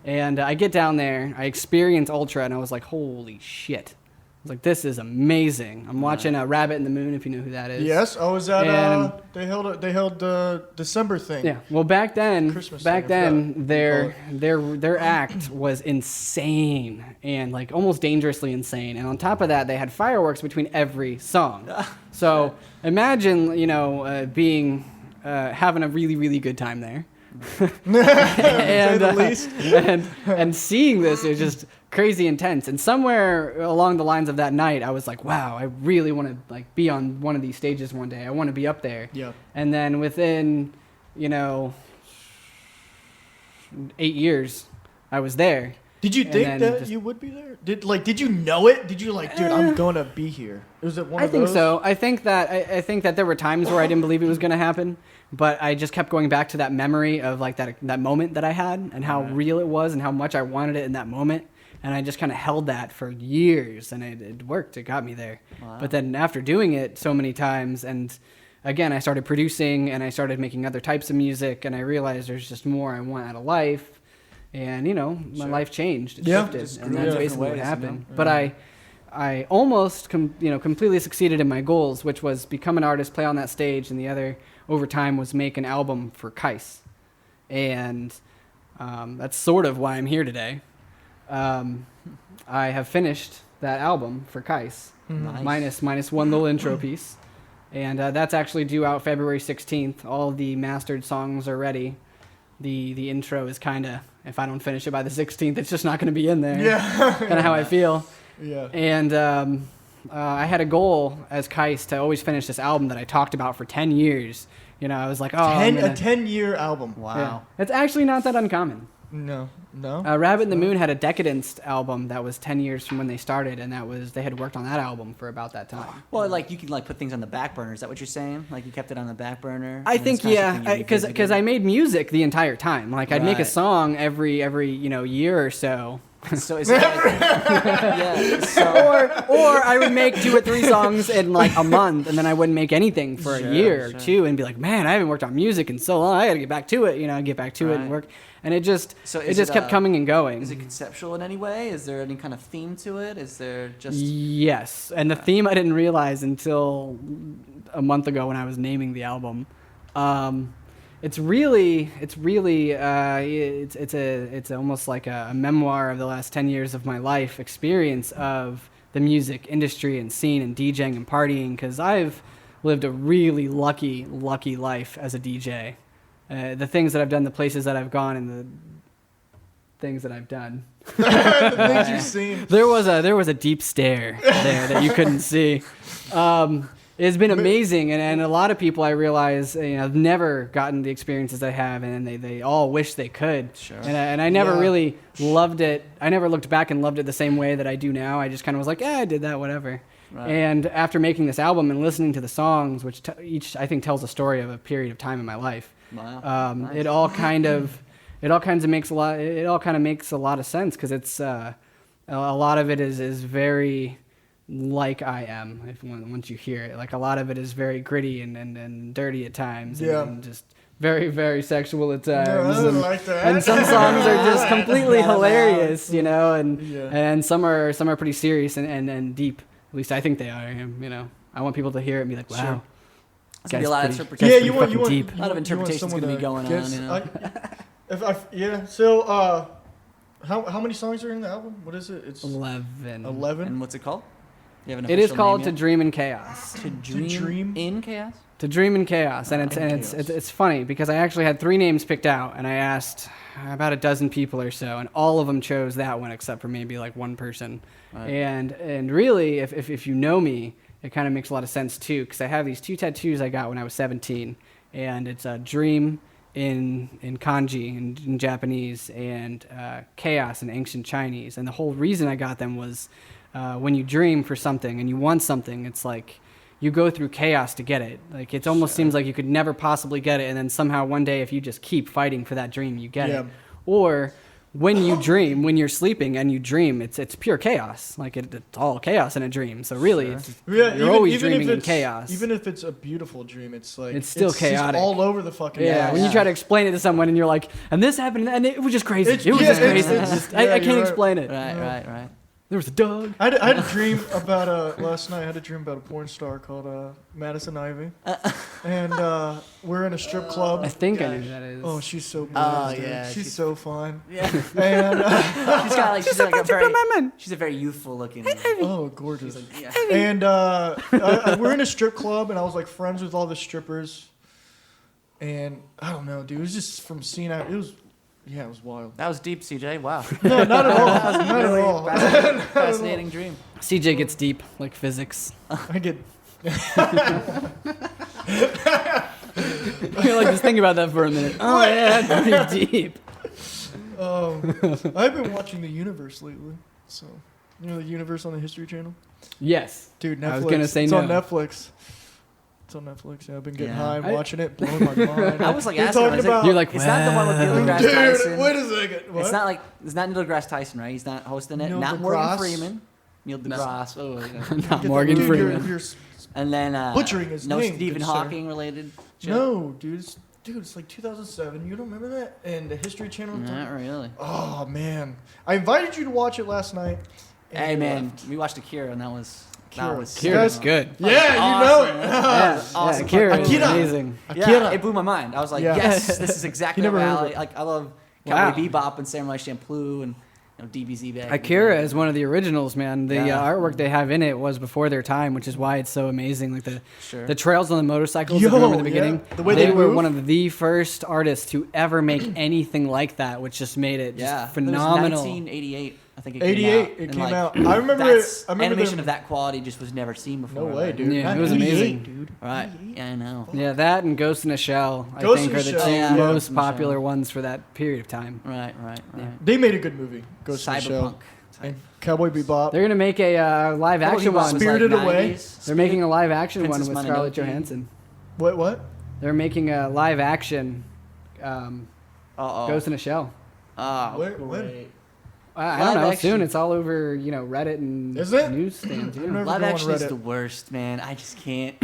And I get down there, I experience Ultra, and I was like, holy shit. I was like, this is amazing. I'm watching Rabbit in the Moon, if you know who that is. Yes, I was at. And- They held the December thing. Yeah. Well, back then, Christmas thing, I forgot their act was insane and like almost dangerously insane. And on top of that, they had fireworks between every song. So imagine, being having a really really good time there. Say the least. and seeing this, it was just crazy intense. And somewhere along the lines of that night, I was like, wow, I really want to like be on one of these stages one day. I want to be up there. Yeah. And then within, 8 years, I was there. Did you And think then that just- you would be there? Did you know it? Did you like, dude, I'm gonna be here? Was it one I of think those? so. I think that there were times where I didn't believe it was going to happen, but I just kept going back to that memory of like that moment that I had and how real it was and how much I wanted it in that moment. And I just kind of held that for years, and it worked. It got me there. Wow. But then after doing it so many times, and again, I started producing and I started making other types of music, and I realized there's just more I want out of life. And my life changed. It Yeah. shifted, Just and grew that's in basically what different ways, happened. you know? But I almost completely succeeded in my goals, which was become an artist, play on that stage, and the other over time was make an album for KCIS. And that's sort of why I'm here today. I have finished that album for KCIS, Nice. minus one little intro piece. And that's actually due out February 16th. All the mastered songs are ready. The intro is kind of, if I don't finish it by the 16th, it's just not going to be in there. Yeah. Kind of how I feel. Yeah. And I had a goal as KCIS to always finish this album that I talked about for 10 years. I was like, oh, A 10-year album. Wow. Yeah. It's actually not that uncommon. No. Rabbit in the Moon had a Decadence album that was 10 years from when they started, and they had worked on that album for about that time. Well, like you can like put things on the back burner. Is that what you're saying? Like you kept it on the back burner? I and think, it's kinda something yeah, you because revisited? I made music the entire time. Like I'd make a Right. song every year or so. So is it like, yeah. So Or I would make 2 or 3 songs in like a month, and then I wouldn't make anything for Sure, a year or sure. 2, and be like, man, I haven't worked on music in so long. I got to get back to it. Get back to it and Right. work. And it just So it is just it, kept coming and going. is it conceptual in any way? Is there any kind of theme to it? Is there just Yes, and the theme I didn't realize until a month ago when I was naming the album. It's almost like a memoir of the last 10 years of my life experience of the music industry and scene and DJing and partying, because I've lived a really lucky life as a DJ. The things that I've done, the places that I've gone, and the things that I've done. The things you've seen. There was a deep stare there that you couldn't see. It's been amazing, and a lot of people I realize have never gotten the experiences I have, and they all wish they could. Sure. And I never Yeah. really loved it. I never looked back and loved it the same way that I do now. I just kind of was like, I did that, whatever. Right. And after making this album and listening to the songs, which each I think tells a story of a period of time in my life, wow? Nice. it all kind of makes a lot. It all kind of makes a lot of sense because it's a lot of it is very like I am. Once you hear it, like a lot of it is very gritty and dirty at times, Yeah. and just very very sexual at No, I times. didn't like that. And some songs are just completely Not allowed. hilarious, and Yeah. and some are pretty serious and deep. At least I think they are. I want people to hear it and be like, wow. Sure. There's gonna be a lot of pretty- interpretation. Yeah, pretty you want fucking deep. A lot of interpretation's someone gonna be going on, guess- you know? So How many songs are in the album? What is it? It's 11. 11. And what's it called? You have an It is official called name To yet? Dream in Chaos. To Dream in Chaos? To Dream in Chaos, and In Chaos. it's funny because I actually had 3 names picked out, and I asked about a dozen people or so, and all of them chose that one except for maybe like one person. Right. And really, if you know me, it kind of makes a lot of sense too, because I have these 2 tattoos I got when I was 17, and it's a dream in kanji in Japanese, and chaos in ancient Chinese, and the whole reason I got them was when you dream for something and you want something, it's like you go through chaos to get it. Like it almost seems like you could never possibly get it, and then somehow one day, if you just keep fighting for that dream, you get it. Or when you dream, when you're sleeping and you dream, it's pure chaos. Like it's all chaos in a dream. So really, you're always dreaming in chaos. Even if it's a beautiful dream, it's like it's still chaotic, just all over the fucking. Yeah, when you try to explain it to someone and you're like, and this happened, and it was just crazy. It was just crazy. I can't explain it. Right. There was a dog. I had a dream about last night. I had a dream about a porn star called Madison Ivy, and we're in a strip club. I think I know who that is. Oh, she's so gorgeous. Dude. Yeah, she's so fine. Yeah. And she's a very youthful looking. oh, gorgeous. Yeah. And we're in a strip club, and I was like friends with all the strippers, and I don't know, dude. It was just from seeing out. It was wild. That was deep, CJ. Wow. No, not at all. Not at all. Fascinating dream. CJ gets deep, like physics. I get. You're like, just think about that for a minute. Oh, yeah, that's pretty deep. I've been watching The Universe lately. So, you know The Universe on the History Channel? Yes. Dude, Netflix. I was going to say it's no. on Netflix. It's on Netflix. Yeah, I've been getting high and I- watching it, blowing my mind. I was like You're asking, talking about, You're like, it's not the one with Neil deGrasse dude, Tyson. wait a second. What? It's not Neil deGrasse Tyson, right? He's not hosting it. Neil Not Morgan deGrasse? Freeman. Neil deGrasse. Oh, yeah. Not Morgan Dude, Freeman. You're And then butchering his no name, Stephen good sir. Hawking related. Shit. no, dude. It's like 2007. You don't remember that? And the History Channel. Not really. Oh man, I invited you to watch it last night. and Hey you man, left. we watched Akira and that was Kira's good. Yeah, you know it. Yeah, awesome. Akira is Akira. amazing. Yeah, it blew my mind. I was like, Yeah. yes, this is exactly You never my heard of alley. it. Like I love Wow. Cowboy Bebop and Samurai Champloo and DBZ back. Akira is one of the originals, man. The Yeah. artwork they have in it was before their time, which is why it's so amazing. Like Sure. the trails on the motorcycles. Yo, if you remember the yeah. beginning, The way they they were move. one of the first artists to ever make anything like that, which just made it just phenomenal. 1988, I think it 88. came out. It came out. I remember that's it. I remember animation them- of that quality just was never seen before. No way, right? dude. Yeah, Not it was 88, amazing. dude. Right? Yeah, I know. Yeah, that and Ghost in a Shell, I Ghost think, in are a the Shell, two yeah. most Ghost in a popular Shell. ones for that period of time. Right. They made a good movie. Ghost in the Cyberpunk. Shell. And Cowboy Bebop. They're gonna make a live action one. Spirited Away. They're making a live action Princess one with Scarlett Mononoke. Johansson. What? They're making a live action Uh-oh. Ghost in a Shell. Oh, When? great. I Live don't know. action. Soon it's all over, Reddit and Is it? newsstands. I've Yeah. never Live go on action is Reddit. the worst, man. I just can't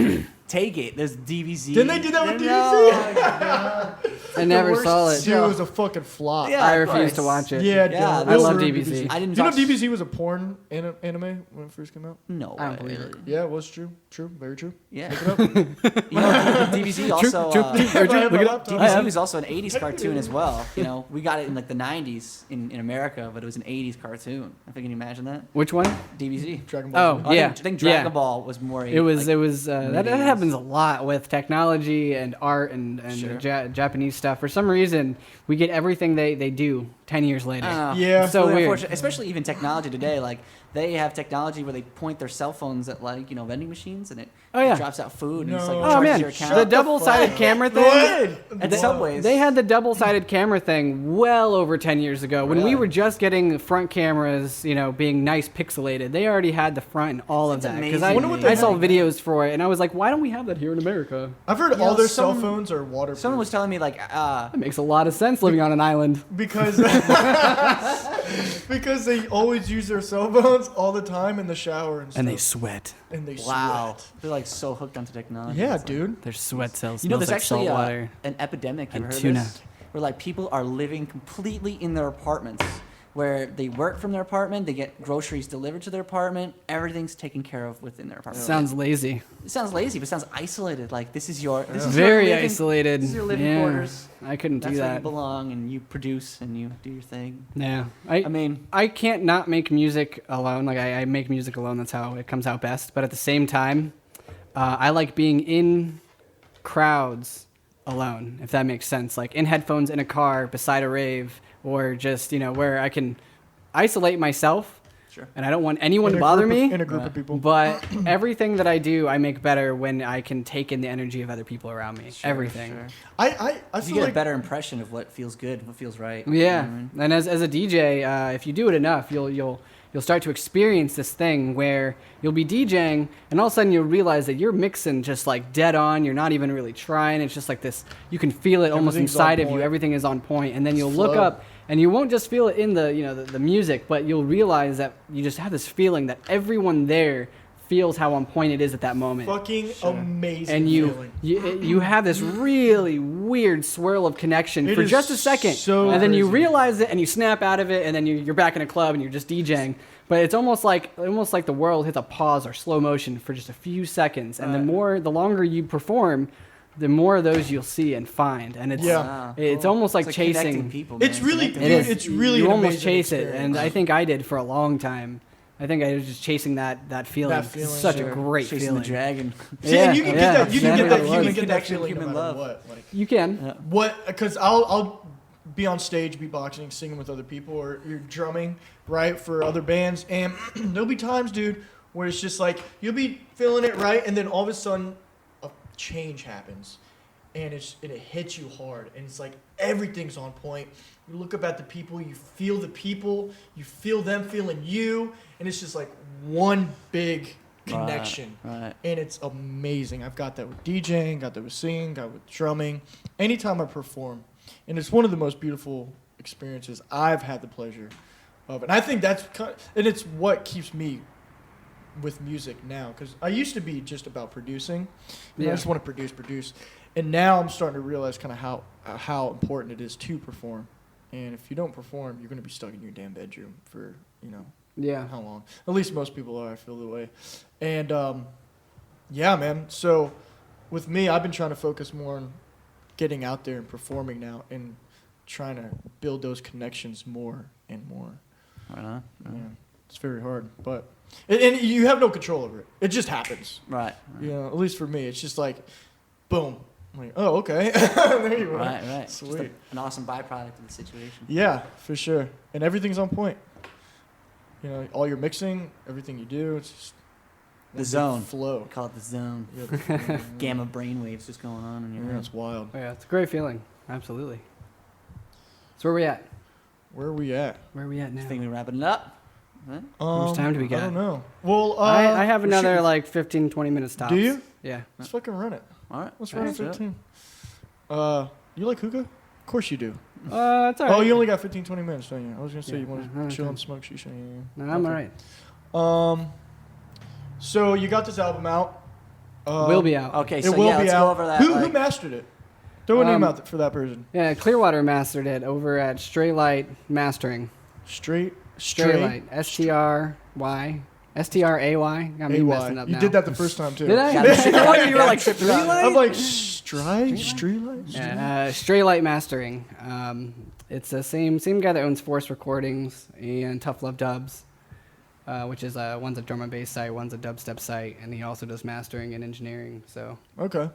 take it. There's DBZ. Didn't they do that with No. DBZ? I never saw it. Dude, it was a fucking flop. Yeah, I of refuse course. to watch it. Yeah, Yeah, dude, I love ruined DBZ. I didn't You know watch- DBZ was a porn anime when it first came out? No, I don't way. believe it. Yeah, it was true. True. Very true. Yeah. Look it up. You know, DBZ also. Very true. Look it up. DBZ was also an 80s cartoon as well. You know, we got it in like the 90s in America, but it was an 80s cartoon. I think, can you imagine that? Which one? DBZ. Dragon Ball. Oh, Z. yeah. I think Dragon Yeah. Ball was more. It was. like, It was. That mid-eighties. happens a lot with technology and art and Sure. Japanese stuff. For some reason, we get everything they do 10 years later. I don't know. Yeah. It's So really weird. unfortunate, especially even technology today. Like they have technology where they point their cell phones at vending machines and it Oh, yeah. drops out food and it's No. like Oh, Oh charges man, your the account. double-sided camera thing. What? At Subways. They had the double-sided camera thing well over 10 years ago. When we Really? were just getting front cameras, being nice pixelated, they already had the front and all of That's that. Because amazing. I wonder what they I saw have. videos for it, and I was like, why don't we have that here in America? I've heard You all know, their cell someone- phones are waterproof. Someone was telling me like, That makes a lot of sense living on an island. because because they always use their cell phones all the time in the shower and stuff. And they sweat. And they wow, sweat. they're like so hooked onto technology. Yeah, It's like- dude. Their sweat cells You know, smells there's like actually salt water. an epidemic. You and ever heard tuna. of this? Where like people are living completely in their apartments where they work from their apartment, they get groceries delivered to their apartment, everything's taken care of within their apartment. Sounds lazy. It sounds lazy, but it sounds isolated. Like this is your this is Very your living, isolated. This is your living Yeah. quarters. I couldn't That's do where you that. belong, and you produce and you do your thing. Yeah. I mean, I can't not make music alone. Like I make music alone. That's how it comes out best. But at the same time, I like being in crowds alone, if that makes sense. Like in headphones in a car beside a rave, or just where I can isolate myself. sure. And I don't want anyone to bother me. In a group of people. But everything that I do, I make better when I can take in the energy of other people around me. Sure, Everything. sure. I You feel get like a better impression of what feels good, what feels right. Yeah, You know what I mean? and as a DJ, if you do it enough, you'll start to experience this thing where you'll be DJing, and all of a sudden you'll realize that you're mixing just like dead on. You're not even really trying. It's just like this. You can feel it almost Everything's inside on of you. point. Everything is on point, and then you'll look Flow. up, and you won't just feel it in the music, but you'll realize that you just have this feeling that everyone there feels how on point it is at that moment. fucking amazing And feeling. you have this really weird swirl of connection It for is just a second, so and then you crazy. realize it, and you snap out of it, and then you're back in a club, and you're just DJing. But it's almost like the world hits a pause or slow motion for just a few seconds, and the longer you perform, the more of those you'll see and find, and it's Yeah. Wow, it's cool. almost like It's connecting chasing. people. It's man. really, Connecting It dude, is. it's really you an almost amazing chase it, experience. and I think I did for a long time. I think I was just chasing that feeling. That feeling, It's such sure. a great Chasing feeling. the dragon. See, and you can get that. You can get that. exactly. You can Human get that connection, feeling human no matter love. what. Like You can. Yeah. what? Because I'll be on stage beatboxing, singing with other people, or you're drumming, right, for other bands, and there'll be times, dude, where it's just like you'll be feeling it right, and then all of a sudden a change happens, and it hits you hard, and it's like everything's on point. You look up at the people, you feel them feeling you, and it's just like one big connection. Right. And it's amazing. I've got that with DJing, got that with singing, got with drumming. Anytime I perform, and it's one of the most beautiful experiences I've had the pleasure of. And I think and it's what keeps me with music now, because I used to be just about producing. I just want to produce, and now I'm starting to realize kind of how important it is to perform. And if you don't perform, you're going to be stuck in your damn bedroom for Yeah. how long? At least most people are. I feel the way. And yeah, man. So with me, I've been trying to focus more on getting out there and performing now, and trying to build those connections more and more. Right on. Yeah, it's very hard, but and you have no control over it. It just happens. Right. You know, at least for me, it's just like, boom. I'm like, oh, okay. There you are. Right. Sweet. Just an awesome byproduct of the situation. Yeah, for sure. And everything's on point. You know, all your mixing, everything you do, it's just The one big zone. flow. We call it the zone. Yeah, Gamma brainwaves just going on in your yeah, head. it's wild. Oh, yeah, it's a great feeling. Absolutely. So where are we at? Where are we at? Where are we at now? I think we're wrapping it up. Right? much time do we I got? don't know. Well, I have we're another shooting- like 15, 20 minutes tops. Do you? Yeah. Let's fucking run it. All right. Let's run it Let's do 15. You like hookah? Of course you do. It's all right. Oh, you only got 15, 20 minutes, don't you? I was going to say Yeah, you want okay. to chill and smoke shisha. No, I'm Okay. all right. So you got this album out. Will be out. Okay, It so will yeah, be let's out. go over that. Who like- mastered it? Throw a name Um, out for that person. Yeah, Clearwater mastered it over at Straylight Mastering. Straight. Straylight. STRY. STRAY. Got me messing up You now. did that the first time too. Did I? Got the- I thought you were like tripping out. I'm like Streetlight. Yeah, Straylight Mastering. It's the same guy that owns Force Recordings and Tough Love Dubs, which is one's a drum and bass site, one's a dubstep site, and he also does mastering and engineering. So Okay.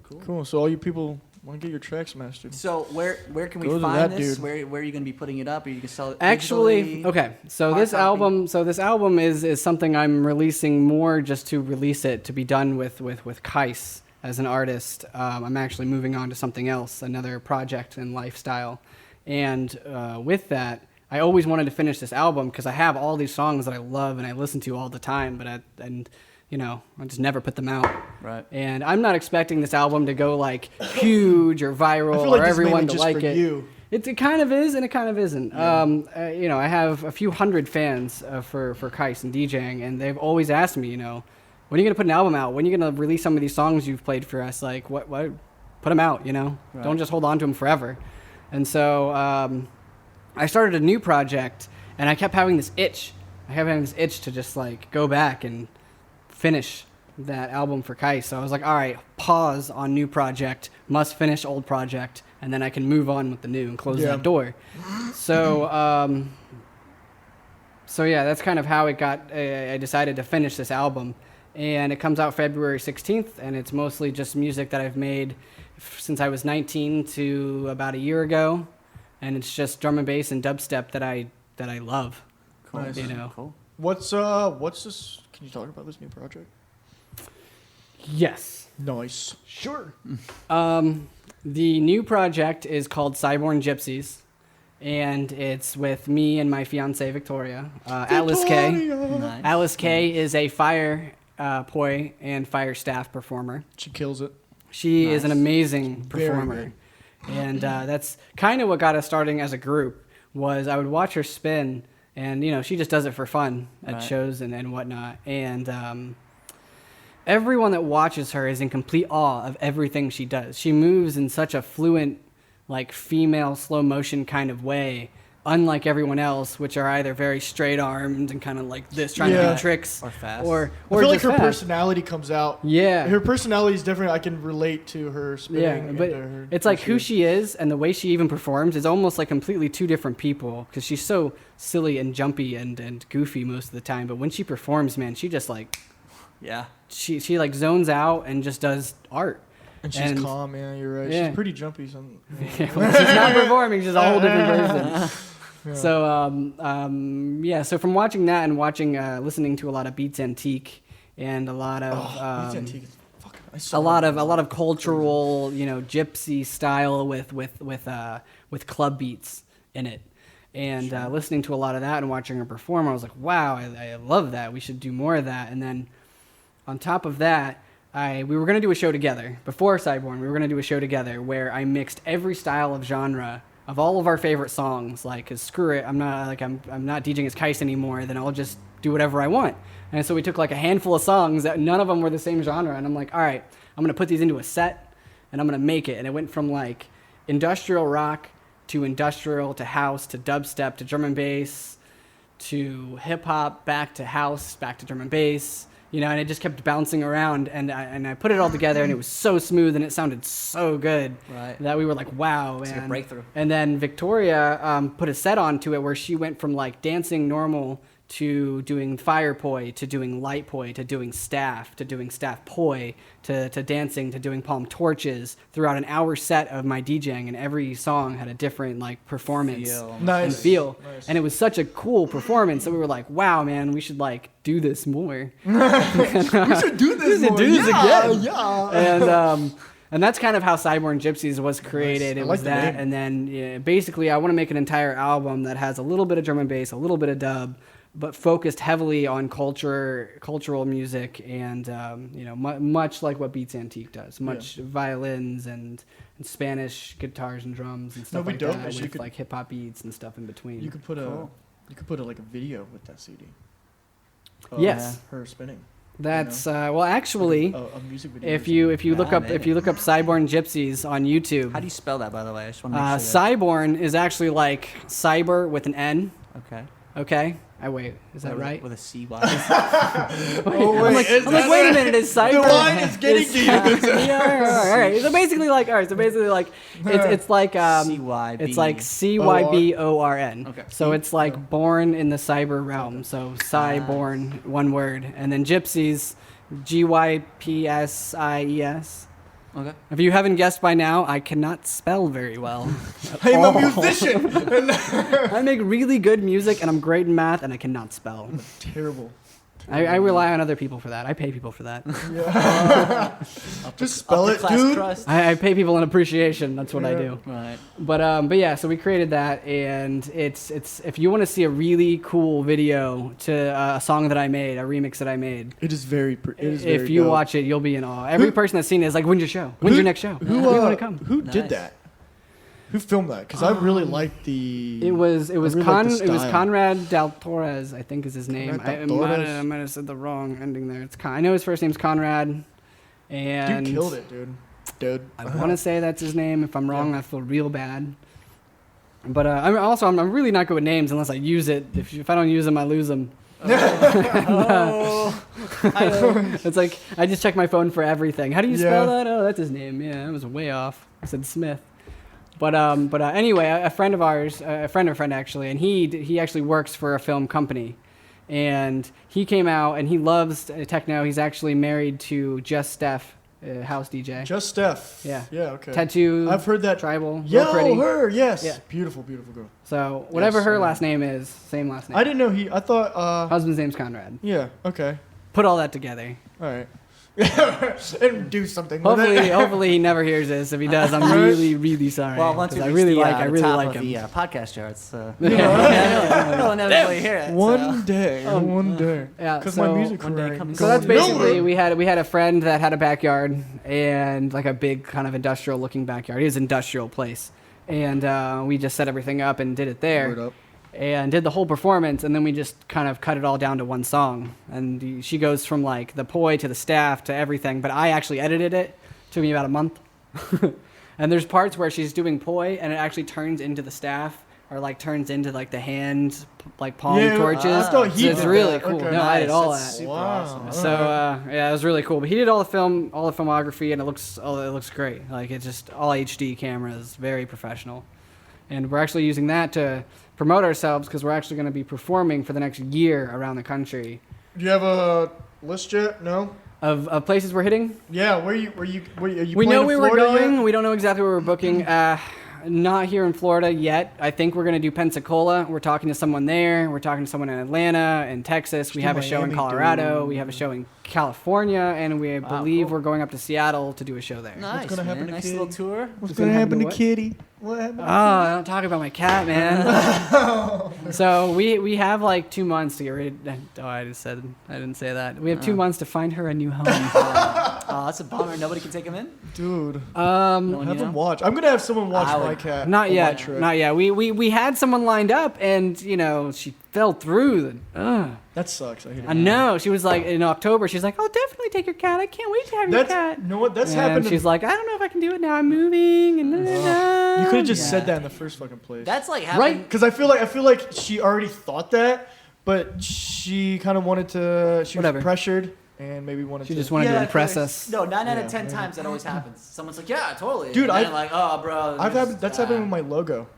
Cool. Cool. So all you people want to get your tracks mastered. So where can we Go to find that this? dude. Where are you going to be putting it up? Are you going to sell it actually, digitally? okay. So Hard this copy? album is something I'm releasing more just to release it to be done with KCIS as an artist. I'm actually moving on to something else, another project and lifestyle, and with that. I always wanted to finish this album because I have all these songs that I love and I listen to all the time, but I just never put them out. Right. And I'm not expecting this album to go like huge or viral I feel like or this everyone mainly to just like for it. you. It kind of is and it kind of isn't. Yeah. I have a few hundred fans for KCIS and DJing, and they've always asked me, when are you gonna put an album out? When are you gonna release some of these songs you've played for us? Like, what? Put them out. Right. Don't just hold on to them forever. And so I started a new project And I kept having this itch. To just like go back and finish that album for KCIS. So I was like, all right, pause on new project, must finish old project, and then I can move on with the new and close that door. So, so yeah, that's kind of how it got. I decided to finish this album, and it comes out February 16th, and it's mostly just music that I've made since I was 19 to about a year ago, and it's just drum and bass and dubstep that I love. Cool. Nice. You know. Cool. What's this? Can you talk about this new project? Yes. Nice. Sure. The new project is called Cyborn Gypsies, and it's with me and my fiance Victoria. Alice K. Nice. Alice K is a fire poi and fire staff performer. She kills it. She is an Nice. amazing Very performer, and that's kind of what got us starting as a group. Was I would watch her spin, and you know she just does it for fun at Right. shows and whatnot, and everyone that watches her is in complete awe of everything she does. She moves in such a fluent, like female slow motion kind of way, unlike everyone else, which are either very straight armed and kind of like this, trying to Yeah. do tricks, Or fast. or I feel like just her fast. personality comes out. Yeah. Her personality is different. I can relate to her spinning. Yeah, but into her, it's like who she is and the way she even performs is almost like completely two different people because she's so silly and jumpy and goofy most of the time. But when she performs, man, she just like Yeah. she like zones out and just does art. And she's calm. Yeah, you're right. Yeah. She's pretty jumpy. Yeah, when she's not performing, she's a whole different person. Yeah. So yeah. So from watching that and watching, listening to a lot of Beats Antique and a lot of Beats Antique is fucking nice. a lot of cultural, you know, gypsy style with club beats in it. And listening to a lot of that and watching her perform, I was like, wow, I love that. We should do more of that. And then on top of that, we were going to do a show together. Before Cyborn, we were going to do a show together where I mixed every style of genre of all of our favorite songs. Like, 'cause screw it, I'm not DJing as KCIS anymore, then I'll just do whatever I want. And so we took like a handful of songs that none of them were the same genre. And I'm like, all right, I'm going to put these into a set and I'm going to make it. And it went from like industrial rock to industrial to house to dubstep to drum and bass to hip hop, back to house, back to drum and bass, you know, and it just kept bouncing around, and I put it all together, and it was so smooth and it sounded so good Right. that we were like, wow, It's man. like a breakthrough. And then Victoria put a set onto it where she went from like dancing normal to doing fire poi, to doing light poi, to doing staff poi, to dancing, to doing palm torches throughout an hour set of my DJing, and every song had a different like performance Feel. Nice. and feel. Nice. And it was such a cool performance that we were like, wow, man, we should like do this more. We should do this. We should more. do this Yeah, again. Yeah. And that's kind of how Cyborn Gypsies was created. Nice. I It like was the that, name. and then basically I want to make an entire album that has a little bit of drum and bass, a little bit of dub, but focused heavily on cultural music, and much like what Beats Antique does, much violins and Spanish guitars and drums and stuff That'd be like dope that, if you with could- like hip hop beats and stuff in between. You could put Cool. like a video with that CD. Yes. Her spinning. That's well, actually, A music video. if or you look Yeah, up maybe. Cyborn Gypsies on YouTube, How do you spell that, by the way? I just want to make sure. Cyborn is actually like cyber with an N. Okay. Okay. Is that With a- right? With a CY. Oh, I'm like, wait a minute, is cyber? The line is getting to you. Yeah, all right. So basically, like, it's like CYB. it's like CYBORN. Okay. So it's like born in the cyber realm. So cyborn, one word, and then gypsies, GYPSIES. Okay. If you haven't guessed by now, I cannot spell very well. I'm a musician. I make really good music, and I'm great in math, and I cannot spell. Terrible. I rely on other people for that. I pay people for that. Just spell it, Upper-class dude. crust. I pay people an appreciation. That's what I do. Right. But yeah, so we created that, and it's if you want to see a really cool video to a song that I made, a remix that I made, It is very. if you watch it, you'll be in awe. Every person that's seen it is like, "When's your show? When's your next show? Who When do you want to come?" Who did Nice. that? Who filmed that? Because I really liked the. It was really like the style. Conrad Del Torres, I think is his name. Conrad Del Torres? I might have said the wrong ending there. I know his first name's Conrad, and You killed it, dude. I want to say that's his name. If I'm wrong, I feel real bad. But I'm really not good with names unless I use it. If I don't use them, I lose them. It's like I just check my phone for everything. How do you spell that? Oh, that's his name. Yeah, I was way off. I said Smith. But anyway, a friend of ours, a friend of a friend actually, and he actually works for a film company, and he came out and he loves techno. He's actually married to Just Steph, house DJ. Just Steph. Yeah. Yeah. Okay. Tattoo. I've heard that. Tribal. Yo, pretty. her. Yes. Yeah. Beautiful, beautiful girl. So whatever Yes, her last name is, same last name. I didn't know he. I thought. Husband's name's Conrad. Yeah. Okay. Put all that together. All right. And do something. With it. Hopefully he never hears this. If he does, I'm really, really sorry. Well, once we I reach really the, like, I really top like of him. the podcast charts, we'll Yeah. inevitably hear it. One day. One day. Yeah, Because so my music one day career. comes So that's Going basically we had a friend that had a backyard and like a big kind of industrial looking backyard. It was an industrial place, and we just set everything up and did it there. Word up. And did the whole performance, and then we just kind of cut it all down to one song. And she goes from like the poi to the staff to everything, but I actually edited it. Took me about a month. And there's parts where she's doing poi, and it actually turns into the staff, or like turns into like the hand, like palm torches. I thought he It's did really that. cool. Okay. No, I did all That's that. super Wow. awesome. So yeah, it was really cool. But he did all the filmography, and it looks great. Like it's just all HD cameras, very professional. And we're actually using that to promote ourselves because we're actually going to be performing for the next year around the country. Do you have a list yet? No. Of places we're hitting. Yeah. Where are you? Are you We know playing in where we're Florida going. yet? We don't know exactly where we're booking. Not here in Florida yet. I think we're going to do Pensacola. We're talking to someone there. We're talking to someone in Atlanta and Texas. We do have a show in Miami, Colorado. dude. We have a show in California, and we believe cool. we're going up to Seattle to do a show there. Nice, gonna happen man. to Nice Kitty? little tour. What's gonna happen to Kitty? What happened? Oh, don't talk about my cat, man. So we have like 2 months to get rid. Oh, I didn't say that. We have 2 months to find her a new home. Oh, that's a bummer. Nobody can take him in. Dude. No one Have you them know? watch. I'm gonna have someone watch I my would- cat. Not on my yet. trip. Not yet. We had someone lined up, and she fell through. That sucks. I hate it. I know. She was like in October. She's like, "I'll definitely take your cat. I can't wait to have your cat." You know what? That's and happened. she's like, "I don't know if I can do it now. I'm moving." And You could have just Yeah. said that in the first fucking place. That's like Right. having. Because I feel like she already thought that, but she kind of wanted to. She Whatever. was pressured and maybe wanted She to. just wanted to Yeah, impress there's- us. No, 9 out Yeah, of 10 maybe. times that always happens. Someone's like, yeah, totally. Dude, and then I've- like, oh, bro. That's happened with my logo.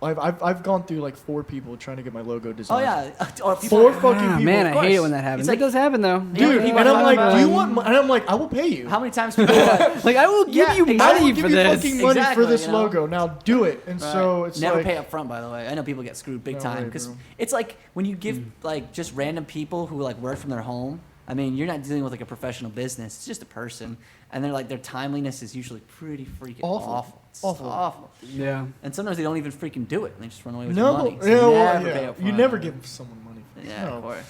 I've gone through like 4 people trying to get my logo Oh designed. yeah. Or people, 4 fucking Ah, people. man, of I hate it course. when that happens. It's like- It does happen though. Dude, people and I'm talk like, about- do you want? And I'm like, I will pay you. How many times people? Like I will give Yeah, you exactly. I will money give for you this. fucking money Exactly, for this you know? logo. Now do it. And so it's never like, pay up front, by the way. I know people get screwed big No time way, because bro. it's like when you give like just random people who like work from their home. I mean, you're not dealing with like a professional business. It's just a person, and they're like their timeliness is usually pretty freaking awful. It's Awful. awful. Yeah. And sometimes they don't even freaking do it. They just run away with no, your money. So yeah, well, never pay yeah. up You front. never give someone money. Yeah, No. of course.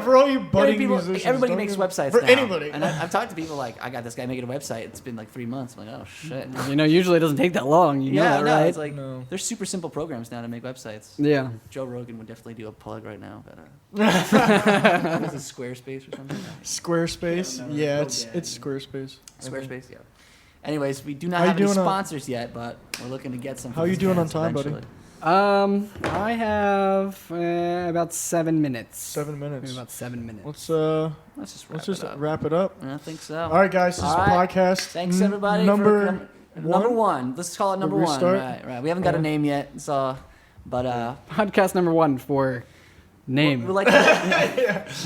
For all you budding musicians, everybody don't makes give- websites for now. anybody. And I've talked to people like, I got this guy making a website. It's been like 3 months. I'm like, oh shit. Usually it doesn't take that long. You know Yeah, that, no, right? it's like No. there's super simple programs now to make websites. Yeah. Joe Rogan would definitely do a plug right now. But, what is it, Squarespace or something? Squarespace. I don't know. Yeah, Oh, it's yeah. it's Squarespace. Squarespace, yeah. Anyways, we do not How you have any doing on- sponsors yet, but we're looking to get some. How for you these doing on bands time, buddy? eventually. I have about 7 minutes. 7 minutes. About 7 minutes. Let's just wrap it up. wrap it up. I think so. All right, guys, this is All the right. podcast. Thanks everybody. Number number one. Let's call it number We'll one. restart? Right. We haven't got a Yeah. name yet, so but Podcast number 1 for name. we like to,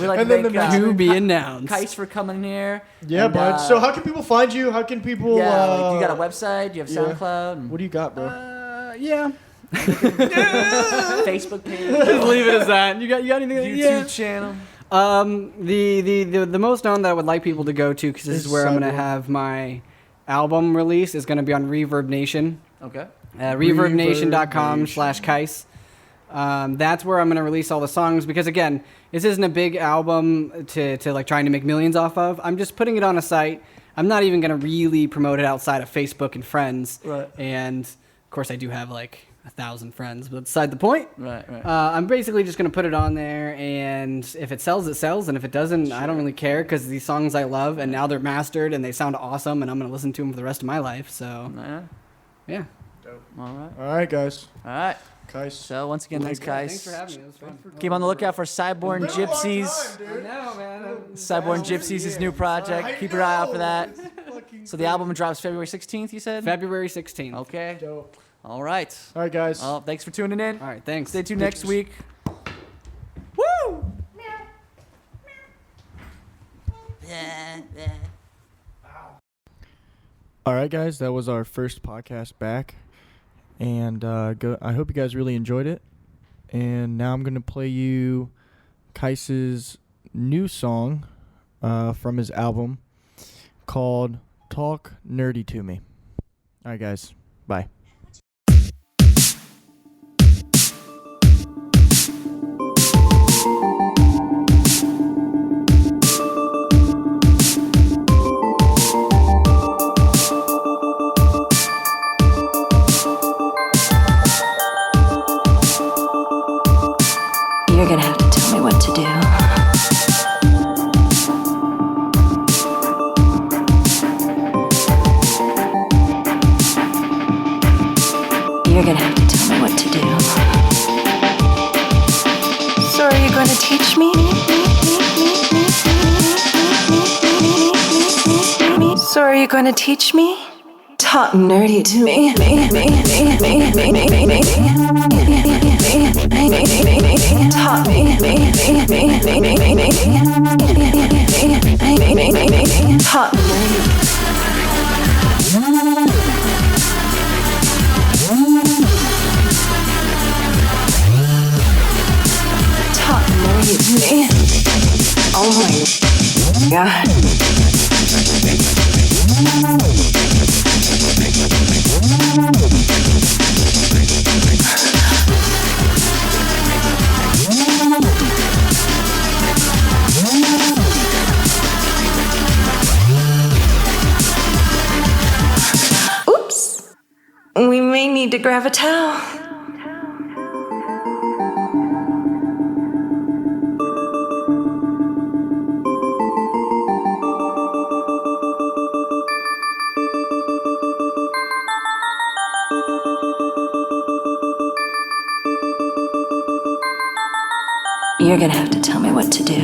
we like And to then thank the next to be announced. Kais for coming here. Yeah, And, bud. So how can people find you? How can people? yeah, like, you got a website? You have yeah. SoundCloud? And What do you got, bro? Yeah. Facebook page? Just leave it as that. You got anything? YouTube channel? The most known that I would like people to go to because this is Is where I'm gonna Cyborg. have my album release is gonna be on Reverb Nation. Okay. ReverbNation.com/Kais. That's where I'm gonna release all the songs because again, this isn't a big album to like trying to make millions off of. I'm just putting it on a site. I'm not even gonna really promote it outside of Facebook and friends. Right. And of course, I do have like 1,000 friends, but beside the point. Right. I'm basically just going to put it on there, and if it sells, it sells, and if it doesn't, I don't really care because these songs I love, and now they're mastered, and they sound awesome, and I'm going to listen to them for the rest of my life, so, Yeah. yeah. All right. All right, guys. All right. Kais. So once again, thanks, Kais. Thanks for having me. It was fun. Keep on the lookout for Cyborn It's been a long Gypsies. time, dude. No, man. Cyborn Gypsies, his new project. I Keep your eye out for know. that. It's fucking So the album drops February 16th, you said? February 16th. Okay. dope. All right. All right, guys. Well, thanks for tuning in. All right, thanks. Stay tuned next week. Woo! All right, guys. That was our first podcast back, and I hope you guys really enjoyed it. And now I'm gonna play you Kais's new song from his album called "Talk Nerdy to Me." All right, guys. Bye. You're gonna have to tell me what to do. You're gonna have to tell me what to do. So are you gonna teach me? So are you gonna teach me? Talk nerdy to me. Talk me. Talk nerdy. Talk nerdy to me. Oh my God. Oops. We may need to grab a towel. You're gonna have to tell me what to do.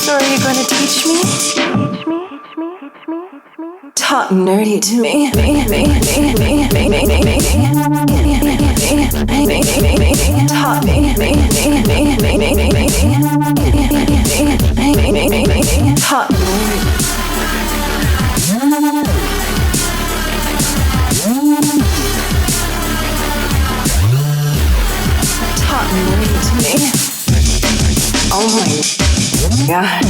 So are you gonna teach me? Talk nerdy to me. Talk me. Talk nerdy. Talk nerdy to me. Oh my God.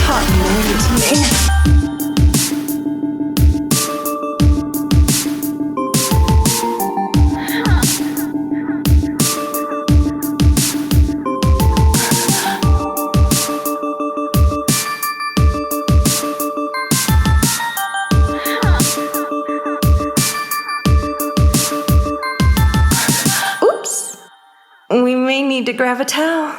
Talk nerdy to me. Oops. We may need to grab a towel.